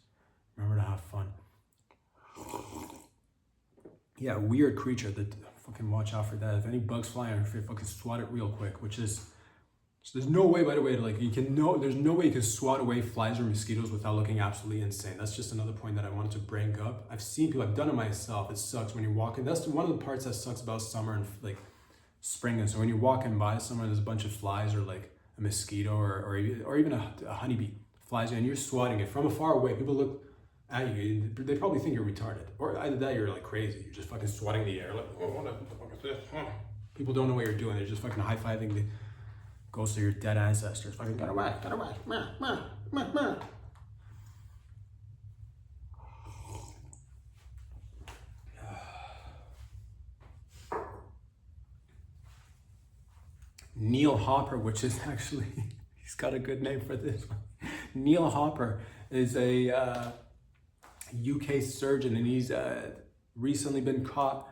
remember to have fun. Yeah, weird creature. That fucking watch out for that. If any bugs fly on your face, fucking swat it real quick. Which is, so there's no way, by the way, like there's no way you can swat away flies or mosquitoes without looking absolutely insane. That's just another point that I wanted to bring up. I've seen people. I've done it myself. It sucks when you're walking. That's one of the parts that sucks about summer and like spring. And so when you're walking by somewhere, there's a bunch of flies or like a mosquito or even a honeybee flies you and you're swatting it from afar away. People look at you, they probably think you're retarded, or either that you're like crazy, you're just fucking swatting the air like, oh, what the fuck is this? People don't know what you're doing. They're just fucking high-fiving the ghosts of your dead ancestors. Fucking get away, meh. Neil Hopper, which is actually, he's got a good name for this one. Neil Hopper is a UK surgeon, and he's recently been caught,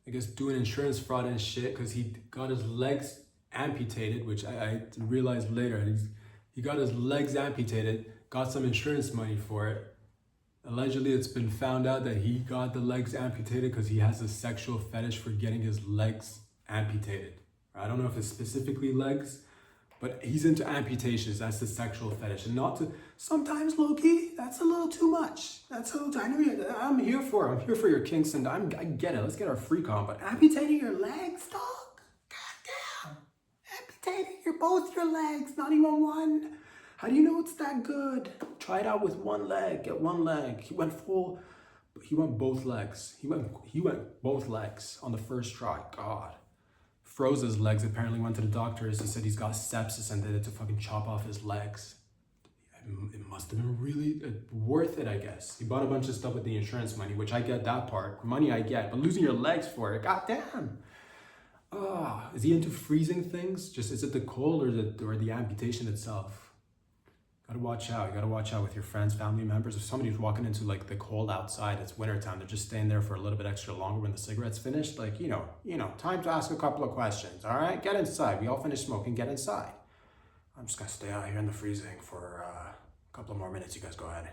I guess, doing insurance fraud and shit because he got his legs amputated, which I realized later. He got his legs amputated, got some insurance money for it. Allegedly, it's been found out that he got the legs amputated because he has a sexual fetish for getting his legs amputated. I don't know if it's specifically legs, but he's into amputations. That's the sexual fetish. And not to, sometimes, low-key, that's a little too much. That's a little, I know I'm here for your kinks, and I get it. Let's get our freak on. But amputating your legs, dog? Goddamn. Amputating both your legs, not even one. How do you know it's that good? Try it out with one leg. Get one leg. He went both legs. He went both legs on the first try. God. Froze his legs, apparently went to the doctors. He said he's got sepsis and they had to fucking chop off his legs. It must have been really worth it, I guess. He bought a bunch of stuff with the insurance money, which I get that part. Money I get, but losing your legs for it, goddamn. Is he into freezing things? Just, is it the cold or the amputation itself? Gotta watch out. You gotta watch out with your friends, family members. If somebody's walking into like the cold outside, it's wintertime, they're just staying there for a little bit extra longer when the cigarette's finished. Like, you know, time to ask a couple of questions. All right, get inside. We all finished smoking. Get inside. I'm just gonna stay out here in the freezing for a couple of more minutes. You guys go ahead.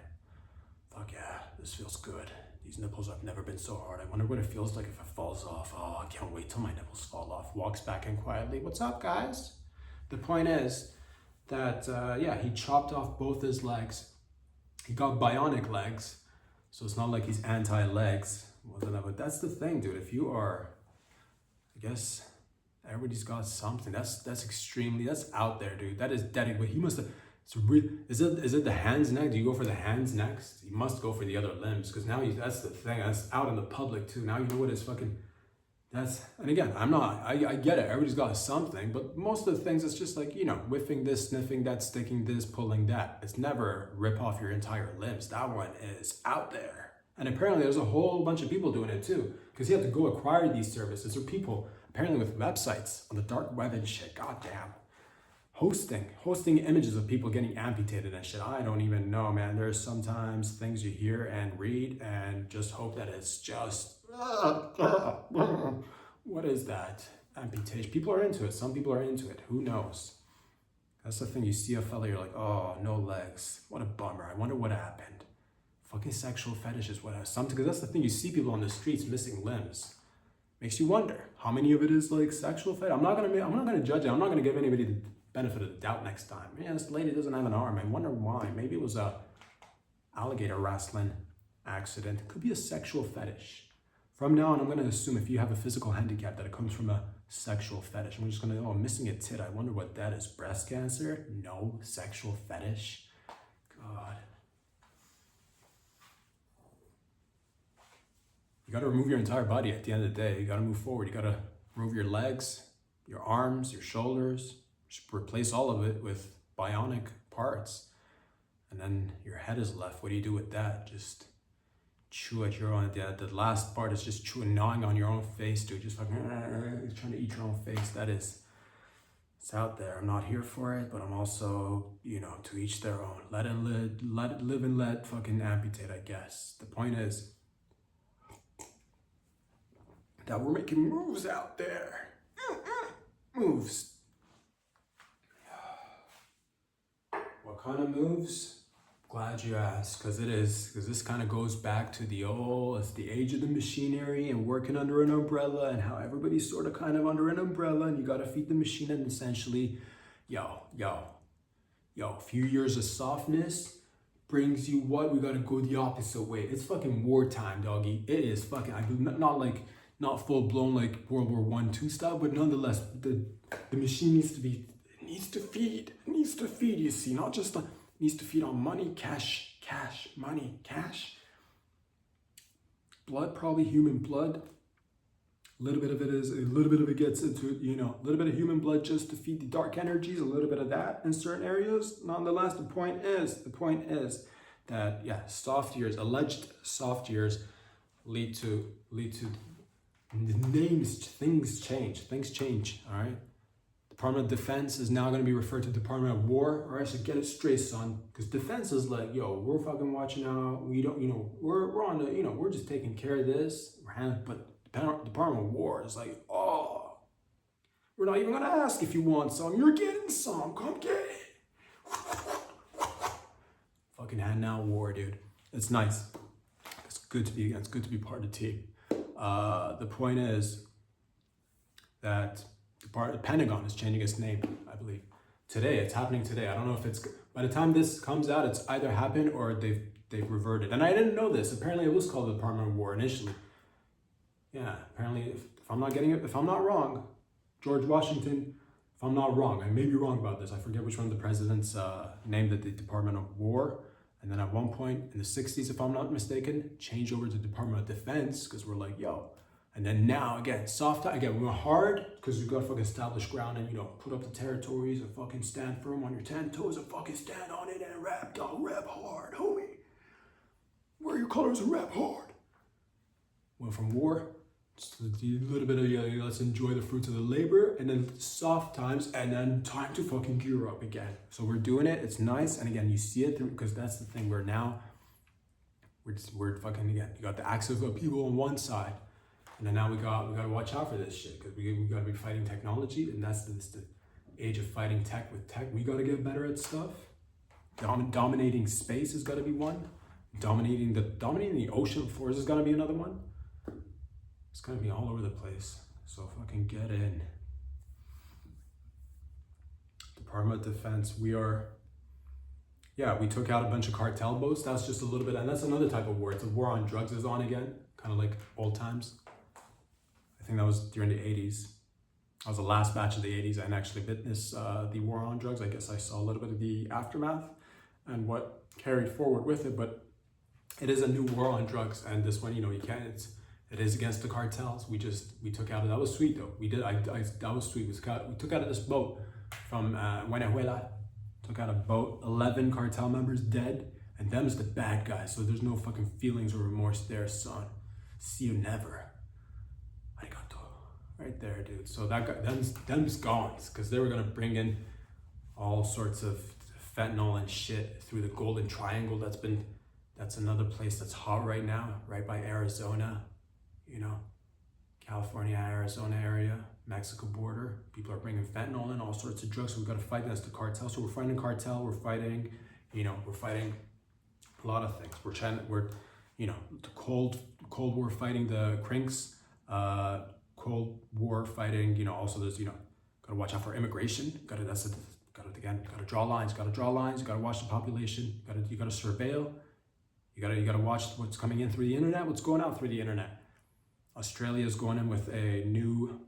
Fuck yeah, this feels good. These nipples have never been so hard. I wonder what it feels like if it falls off. Oh, I can't wait till my nipples fall off. Walks back in quietly. What's up, guys? The point is that, he chopped off both his legs. He got bionic legs, so it's not like he's anti-legs. But that's the thing, dude. If you are, I guess, everybody's got something. That's out there, dude. That is dedicated. But he must have, is it the hands next? Do you go for the hands next? You must go for the other limbs, because now that's the thing. That's out in the public, too. Now you know what his fucking, And again, I get it. Everybody's got something, but most of the things, it's just like, whiffing this, sniffing that, sticking this, pulling that. It's never rip off your entire limbs. That one is out there. And apparently there's a whole bunch of people doing it too, because you have to go acquire these services, or people apparently with websites on the dark web and shit. Goddamn. Hosting images of people getting amputated and shit. I don't even know, man. There's sometimes things you hear and read and just hope that it's just what is that? Amputation. People are into it. Some people are into it. Who knows? That's the thing. You see a fella, you're like, oh, no legs. What a bummer. I wonder what happened. Fucking sexual fetishes, what something, because that's the thing. You see people on the streets missing limbs. Makes you wonder how many of it is like sexual fetish. I'm not gonna judge it. I'm not gonna give anybody the benefit of the doubt next time. Yeah, this lady doesn't have an arm. I wonder why. Maybe it was a alligator wrestling accident. It could be a sexual fetish. From now on, I'm going to assume if you have a physical handicap that it comes from a sexual fetish. I'm just going to, missing a tit. I wonder what that is. Breast cancer? No. Sexual fetish? God. You got to remove your entire body at the end of the day. You got to move forward. You got to remove your legs, your arms, your shoulders. Just replace all of it with bionic parts. And then your head is left. What do you do with that? Just chew at your own, the last part is just chewing, gnawing on your own face, dude. Just fucking trying to eat your own face. It's out there. I'm not here for it, but I'm also, to each their own. Let it live and let fucking amputate, I guess. The point is that we're making moves out there. Moves. What kind of moves? Glad you asked, because this kind of goes back to it's the age of the machinery and working under an umbrella, and how everybody's sort of kind of under an umbrella, and you got to feed the machine, and essentially, a few years of softness brings you what? We got to go the opposite way. It's fucking wartime, doggy. It is fucking, not full blown like World War I, II style, but nonetheless, the machine needs to feed, you see, not just needs to feed on money, cash, money, cash. Blood, probably human blood. A little bit of it gets into, a little bit of human blood just to feed the dark energies, a little bit of that in certain areas. Nonetheless, the point is that, soft years, alleged soft years lead to names, things change, all right? Department of Defense is now going to be referred to Department of War, or I should get it straight, son. Because defense is like, we're fucking watching out. We don't, we're on the, we're just taking care of this. But Department of War is like, we're not even going to ask if you want some. You're getting some. Come get it. Fucking handing out war, dude. It's nice. It's good to be part of the team. The point is that the Pentagon is changing its name, I believe. It's happening today. I don't know if it's, by the time this comes out, it's either happened or they've reverted. And I didn't know this. Apparently it was called the Department of War initially. Yeah, apparently, if I'm not wrong, George Washington, if I'm not wrong, I may be wrong about this. I forget which one of the presidents named it the Department of War. And then at one point in the 60s, if I'm not mistaken, changed over to Department of Defense, because we're like, And then now, again, we're hard, because we've got to fucking establish ground and, put up the territories and fucking stand firm on your 10 toes and fucking stand on it and rap hard, homie. Wear your colors and rap hard. Went from war, just a little bit of, let's enjoy the fruits of the labor, and then soft times, and then time to fucking gear up again. So we're doing it, it's nice, and again, you see it through, because that's the thing, we're fucking, again, you got the axis of upheaval on one side, and then now we got to watch out for this shit, because we got to be fighting technology, and that's the age of fighting tech with tech. We got to get better at stuff. Dominating space has got to be one. Dominating the ocean floors has got to be another one. It's going to be all over the place. So fucking get in. Department of Defense, we took out a bunch of cartel boats. That's just a little bit, and that's another type of war. It's a war on drugs is on again, kind of like old times. I think that was during the 80s. I was the last batch of the 80s and actually witnessed the war on drugs. I guess I saw a little bit of the aftermath and what carried forward with it, but it is a new war on drugs. And this one, you can't, It is against the cartels. We took out, that was sweet though. That was sweet. We took out of this boat from Venezuela, took out a boat, 11 cartel members dead, and them's the bad guys. So there's no fucking feelings or remorse there, son. See you never. Arigato. Right there, dude. So that guy, them's gone, because they were gonna bring in all sorts of fentanyl and shit through the Golden Triangle. That's another place that's hot right now, right by Arizona, you know, California, Arizona area, Mexico border. People are bringing fentanyl and all sorts of drugs. So we've got to fight against the cartel. So we're fighting cartel. We're fighting a lot of things. We're the Cold War fighting the crinks, Cold War fighting, also there's, got to watch out for immigration. Got to draw lines. Got to watch the population. You got to surveil. You got to watch what's coming in through the internet, what's going out through the internet. Australia is going in with a new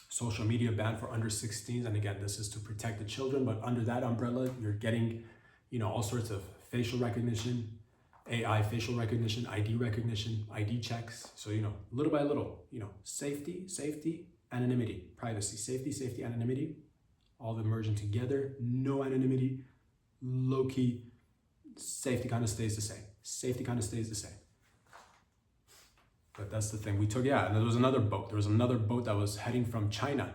social media ban for under 16s. And again, this is to protect the children, but under that umbrella, you're getting, all sorts of facial recognition, AI facial recognition, ID checks. So, little by little, safety, anonymity, privacy, safety, anonymity, all of them merging together, no anonymity, low key, safety kind of stays the same. But that's the thing. And there was another boat. There was another boat that was heading from China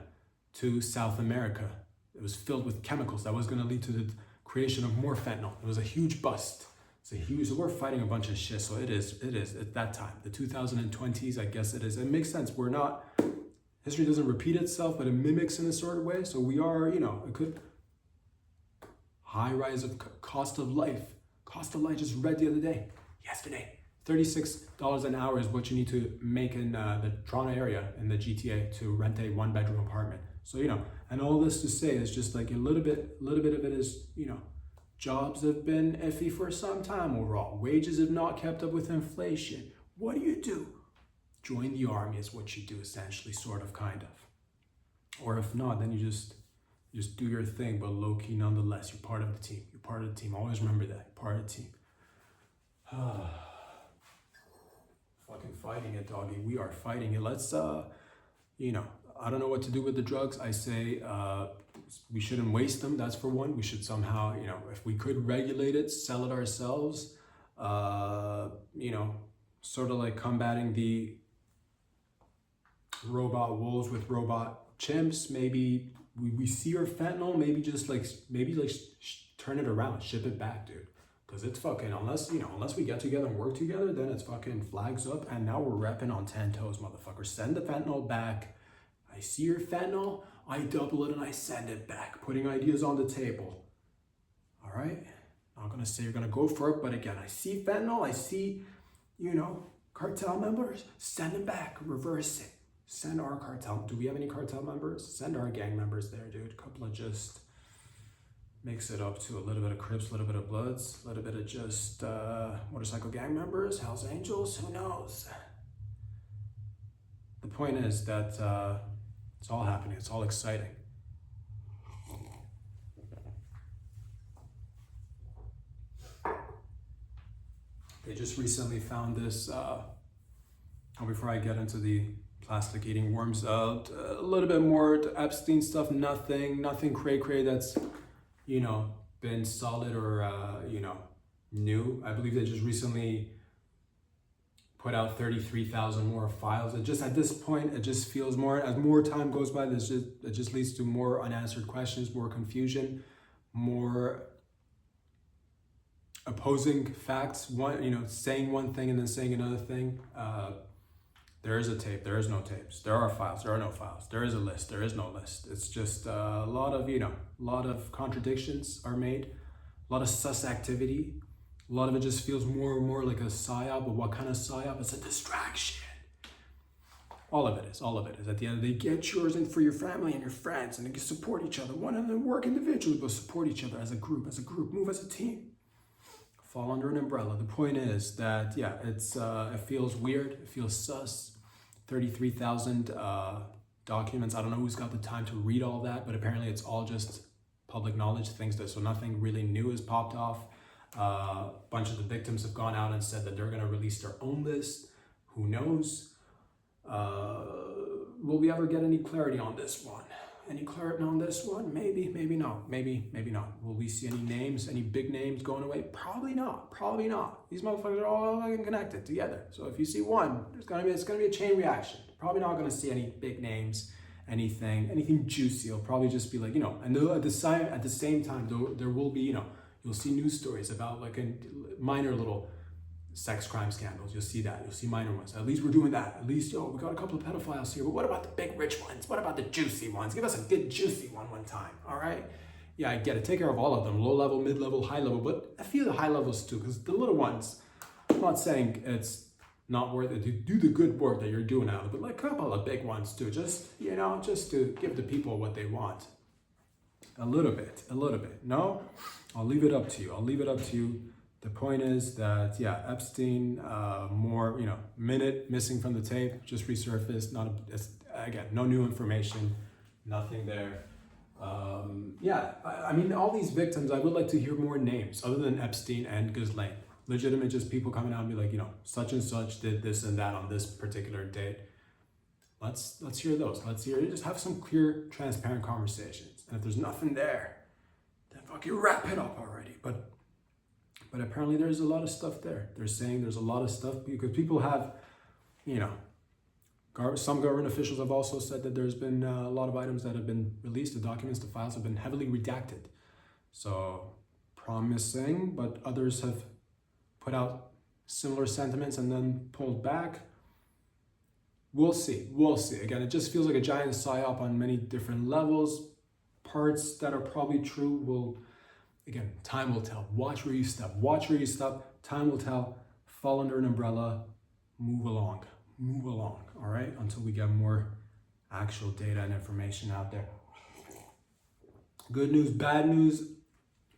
to South America. It was filled with chemicals that was going to lead to the creation of more fentanyl. It was a huge bust. So we're fighting a bunch of shit. So it is at that time, the 2020s, I guess it is. It makes sense. History doesn't repeat itself, but it mimics in a sort of way. So we are, a good high rise of cost of life. Cost of life, just read the other day, yesterday. $36 an hour is what you need to make in the Toronto area in the GTA to rent a 1-bedroom apartment. So, and all this to say is just like a little bit of it is, jobs have been iffy for some time overall. Wages have not kept up with inflation. What do? Join the army is what you do essentially, sort of, kind of. Or if not, then you just do your thing, but low-key nonetheless. You're part of the team. Always remember that. You're part of the team. Fucking fighting it, doggy. We are fighting it. Let's, I don't know what to do with the drugs. I say we shouldn't waste them. That's for one. We should somehow, if we could regulate it, sell it ourselves, sort of like combating the robot wolves with robot chimps. Maybe we see our fentanyl, maybe turn it around, ship it back, dude. Because it's fucking, unless we get together and work together, then it's fucking flags up. And now we're repping on 10 toes, motherfucker. Send the fentanyl back. I see your fentanyl, I double it and I send it back. Putting ideas on the table. All right? Not gonna say you're gonna go for it, but again, I see fentanyl, I see, cartel members, send them back, reverse it. Send our cartel. Do we have any cartel members? Send our gang members there, dude. A couple of just mix it up to a little bit of Crips, a little bit of Bloods, a little bit of just motorcycle gang members, Hells Angels, who knows? The point is that it's all happening, it's all exciting. They just recently found this, before I get into the plastic eating worms, a little bit more Epstein stuff, nothing cray that's, been solid or, new. I believe they just recently put out 33,000 more files. It just, at this point, it just feels more, as more time goes by, it just leads to more unanswered questions, more confusion, more opposing facts, saying one thing and then saying another thing. There is a tape, there is no tapes. There are files, there are no files. There is a list, there is no list. It's just a lot of contradictions are made, a lot of sus activity. A lot of it just feels more and more like a psyop, but what kind of psyop? It's a distraction. All of it is. At the end of the day, get yours in for your family and your friends, and then support each other. One of them work individually, but support each other as a group, move as a team. Fall under an umbrella. The point is that, it feels weird, it feels sus. 33,000 documents. I don't know who's got the time to read all that, but apparently it's all just public knowledge, so nothing really new has popped off. A bunch of the victims have gone out and said that they're going to release their own list. Who knows? Will we ever get any clarity on this one? Any clarity on this one? Maybe, maybe not. Maybe not. Will we see any names, any big names going away? Probably not. Probably not. These motherfuckers are all fucking connected together. So if you see one, it's gonna be a chain reaction. Probably not gonna see any big names, anything juicy. It'll probably just be like, you know, and at the same time, there will be, you know, you'll see news stories about like a minor little sex crime scandals. You'll see that. You'll see minor ones. At least we're doing that. At least, we got a couple of pedophiles here. But what about the big rich ones? What about the juicy ones? Give us a good juicy one time. All right? Yeah, I get it. Take care of all of them. Low level, mid level, high level. But I feel the high levels too, because the little ones, I'm not saying it's not worth it to do the good work that you're doing out of it, but like a couple of big ones too. Just, you know, just to give the people what they want. A little bit. No? I'll leave it up to you. The point is that, yeah, Epstein, more, you know, minute missing from the tape, just resurfaced. Again, no new information, nothing there. Yeah, I mean, all these victims, I would like to hear more names other than Epstein and Ghislaine. Legitimate, just people coming out and be like, you know, such and such did this and that on this particular date. Let's hear those. Just have some clear, transparent conversations. And if there's nothing there, then fucking wrap it up already. But apparently there's a lot of stuff there. They're saying there's a lot of stuff because people have, you know, some government officials have also said that there's been a lot of items that have been released. The documents, the files have been heavily redacted. So promising, but others have put out similar sentiments and then pulled back. We'll see. Again, it just feels like a giant psyop on many different levels. Parts that are probably true again, time will tell. Watch where you step. Time will tell. Fall under an umbrella. Move along. All right? Until we get more actual data and information out there. Good news, bad news.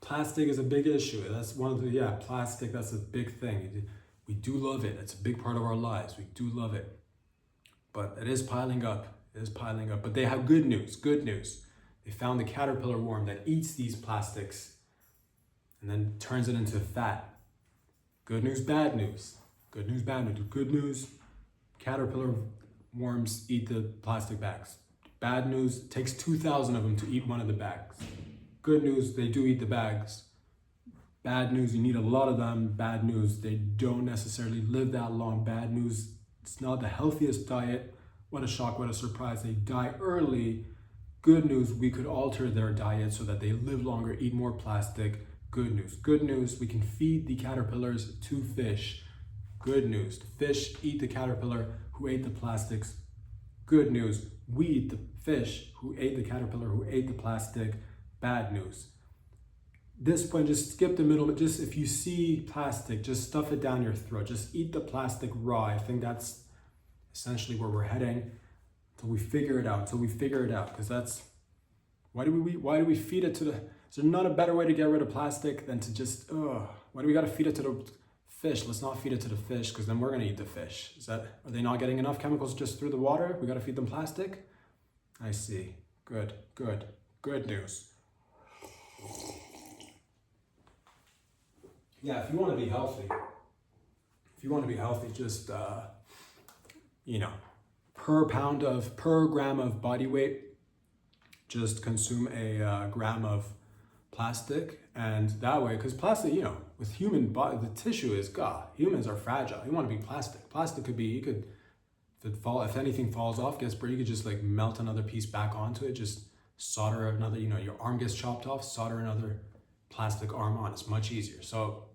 Plastic is a big issue. That's one of the, plastic, that's a big thing. We do love it. It's a big part of our lives. We do love it. But it is piling up. But they have good news. They found the caterpillar worm that eats these plastics and then turns it into fat. Good news, bad news. Good news, caterpillar worms eat the plastic bags. Bad news, takes 2,000 of them to eat one of the bags. Good news, they do eat the bags. Bad news, you need a lot of them. Bad news, they don't necessarily live that long. Bad news, it's not the healthiest diet. What a shock, what a surprise. They die early. Good news, we could alter their diet so that they live longer, eat more plastic. Good news, we can feed the caterpillars to fish. Good news, the fish eat the caterpillar who ate the plastics. Good news, we eat the fish who ate the caterpillar who ate the plastic. Bad news. This point, just skip the middle, but just if you see plastic, just stuff it down your throat. Just eat the plastic raw. I think that's essentially where we're heading until we figure it out. Because that's, why do we feed it to the, is there not a better way to get rid of plastic than to just, why do we got to feed it to the fish? Let's not feed it to the fish, because then we're going to eat the fish. Are they not getting enough chemicals just through the water? We got to feed them plastic? I see. Good news. Yeah, if you want to be healthy, just, per gram of body weight, just consume a gram of plastic. And that way, because plastic, with human body, the tissue is, humans are fragile. You want to be plastic. Plastic could be, if anything falls off, you could just like melt another piece back onto it, just solder another, your arm gets chopped off, solder another plastic arm on. It's much easier. So,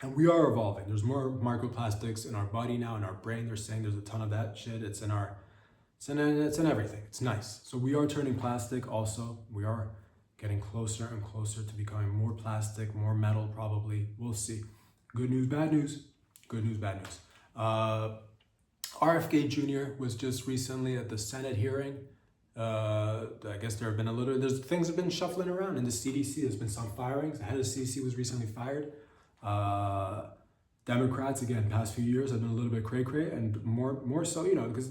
and we are evolving. There's more microplastics in our body now, in our brain. They're saying there's a ton of that shit. It's in everything. It's nice. So we are turning plastic also. We are getting closer and closer to becoming more plastic, more metal probably. We'll see. Good news, bad news. RFK Jr. was just recently at the Senate hearing. I guess things have been shuffling around in the CDC. There's been some firings. The head of the CDC was recently fired. Democrats, again, past few years have been a little bit cray-cray, and more so, because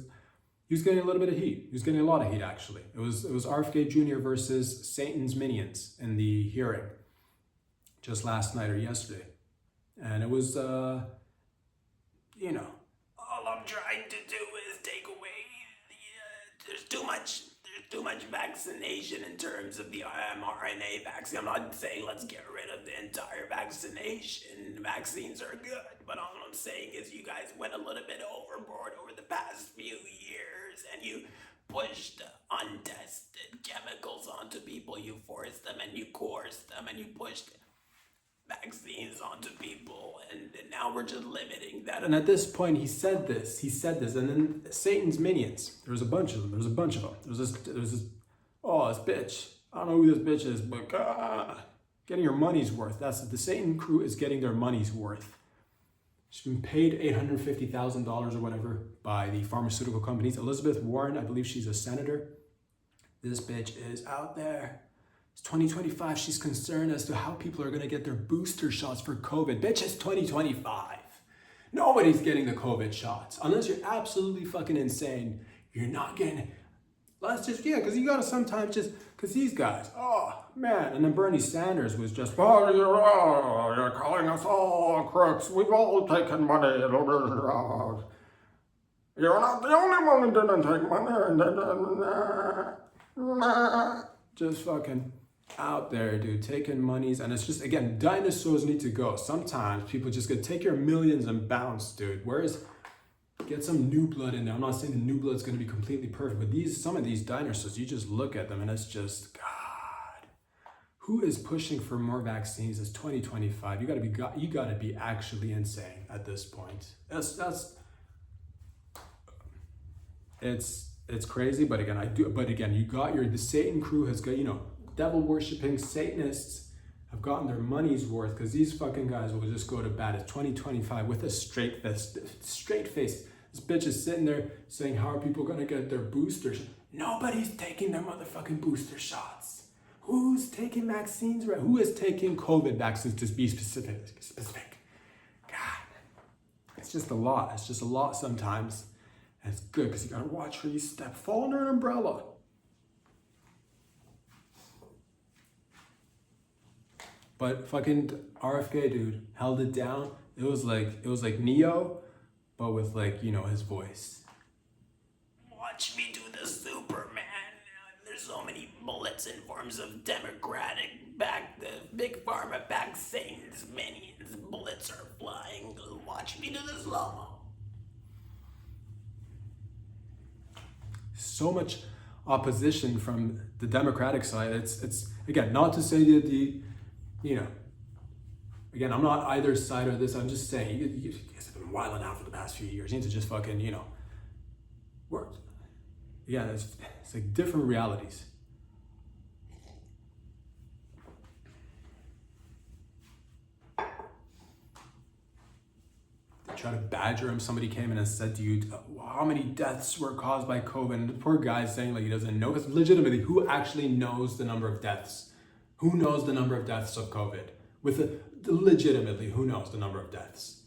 he was getting a little bit of heat. He was getting a lot of heat, actually. It was RFK Jr. versus Satan's minions in the hearing just last night or yesterday. And it was, a I'm trying to do is take away there's too much vaccination in terms of the mRNA vaccine. I'm not saying let's get rid of the entire vaccination. Vaccines are good, but all I'm saying is you guys went a little bit overboard over the past few years, and you pushed untested chemicals onto people. You forced them and you coerced them and you pushed vaccines onto people, and now we're just limiting that. And at this point, he said this, and then Satan's minions. There was a bunch of them. There's this. Oh, this bitch. I don't know who this bitch is, but getting your money's worth. That's the Satan crew is getting their money's worth. She's been paid $850,000 or whatever by the pharmaceutical companies. Elizabeth Warren, I believe she's a senator. This bitch is out there. It's 2025. She's concerned as to how people are going to get their booster shots for COVID. Bitch, it's 2025. Nobody's getting the COVID shots. Unless you're absolutely fucking insane, you're not getting... Let's just, because you got to sometimes just... Because these guys, oh, man. And then Bernie Sanders was just, oh, you're calling us all crooks. We've all taken money. You're not the only one who didn't take money. Just fucking... out there, dude, taking monies. And it's just, again, dinosaurs need to go. Sometimes people just go take your millions and bounce, dude. Whereas get some new blood in there. I'm not saying the new blood's going to be completely perfect, but some of these dinosaurs, you just look at them and it's just, God, who is pushing for more vaccines? It's 2025. You gotta be actually insane at this point. It's crazy, but again, the Satan crew has got, devil worshipping Satanists have gotten their money's worth, because these fucking guys will just go to bat. It's 2025 with a straight face. This bitch is sitting there saying, how are people going to get their boosters? Nobody's taking their motherfucking booster shots. Who's taking vaccines? Who is taking COVID vaccines, to be specific? God, it's just a lot. It's just a lot sometimes. And it's good because you got to watch where you step. Fall under an umbrella. But fucking RFK, dude, held it down. It was like Neo, but with his voice. Watch me do the Superman. There's so many bullets in forms of democratic the big pharma back Satan's minions. Bullets are flying. Watch me do the slow-mo. So much opposition from the Democratic side. It's again, not to say that again, I'm not either side of this. I'm just saying, you guys have been wilding out for the past few years. You need to just fucking, work. Yeah, it's like different realities. They try to badger him. Somebody came in and said to you, how many deaths were caused by COVID? And the poor guy's saying he doesn't know. Because legitimately, who actually knows the number of deaths? Who knows the number of deaths of COVID? Legitimately, who knows the number of deaths?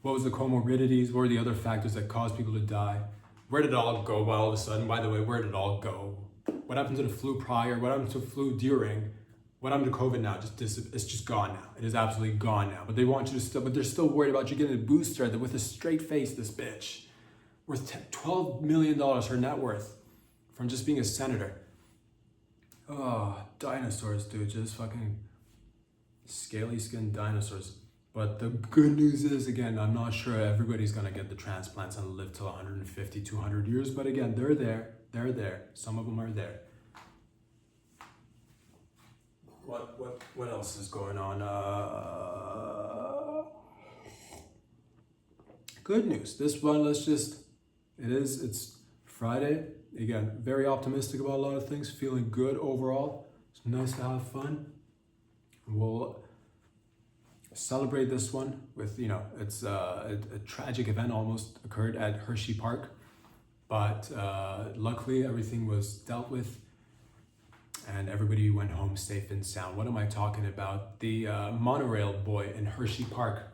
What was the comorbidities? What were the other factors that caused people to die? Where did it all go all of a sudden? By the way, where did it all go? What happened to the flu prior? What happened to the flu during? What happened to COVID now? It's just gone now. It is absolutely gone now. But they want you to but they're still worried about you getting a booster with a straight face, this bitch. Worth $12 million, her net worth, from just being a senator. Oh, dinosaurs, dude, just fucking scaly skinned dinosaurs. But the good news is, again, I'm not sure everybody's gonna get the transplants and live till 150, 200 years. But again, they're there. Some of them are there. What else is going on? Good news. This one, it's Friday. Again, very optimistic about a lot of things, feeling good overall. It's nice to have fun. We'll celebrate this one with, it's a tragic event almost occurred at Hershey Park, but luckily everything was dealt with and everybody went home safe and sound. What am I talking about? The monorail boy in Hershey Park.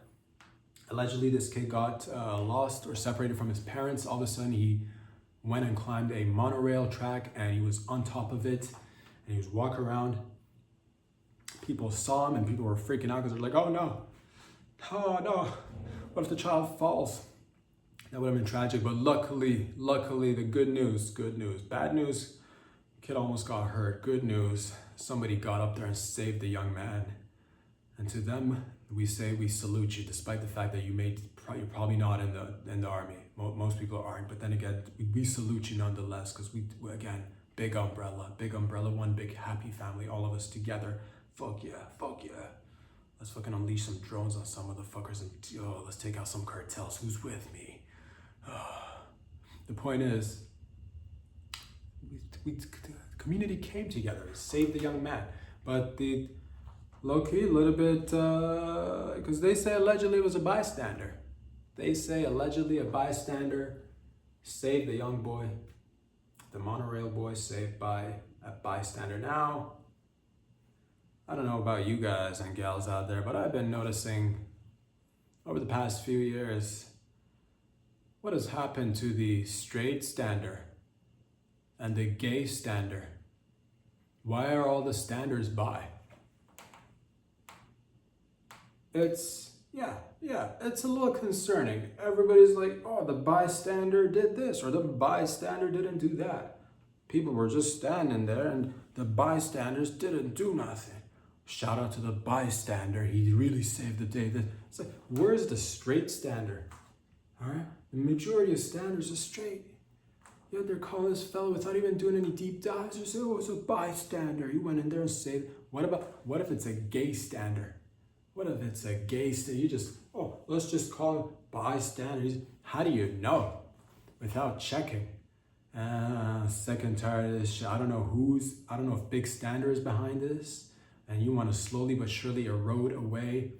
Allegedly, this kid got lost or separated from his parents. All of a sudden, he went and climbed a monorail track and he was on top of it and he was walking around. People saw him and people were freaking out because they're like, oh no, what if the child falls? That would have been tragic, but luckily, the good news. Bad news, kid almost got hurt. Good news, somebody got up there and saved the young man. And to them, we say we salute you, despite the fact that you're probably not in the army. Most people aren't, but then again, we salute you nonetheless, because we again, big umbrella, one big happy family, all of us together. Fuck yeah. Let's fucking unleash some drones on some motherfuckers and let's take out some cartels. Who's with me? The point is, the community came together to save the young man, but the low-key a little bit, because they say allegedly it was a bystander. They say allegedly a bystander saved the young boy, the monorail boy, saved by a bystander. Now, I don't know about you guys and gals out there, but I've been noticing over the past few years what has happened to the straight stander and the gay stander. Why are all the standers bi? It's a little concerning. Everybody's like, oh, the bystander did this or the bystander didn't do that. People were just standing there and the bystanders didn't do nothing. Shout out to the bystander. He really saved the day. It's like, where's the straight stander? All right? The majority of standers are straight. Yet they're calling this fellow without even doing any deep dives. They say, oh, it's a bystander. He went in there and saved. What if it's a gay stander? What if it's a gay stander? You just, let's just call him bystander. How do you know without checking? Second tired of this shit. I don't know if Big Stander is behind this, and you want to slowly but surely erode away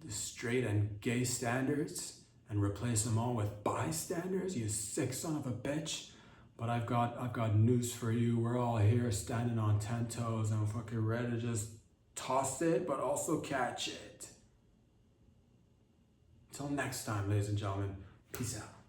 the straight and gay standards and replace them all with bystanders, you sick son of a bitch. But I've got news for you. We're all here standing on 10 toes and fucking ready to just toss it, but also catch it. Until next time, ladies and gentlemen, peace out.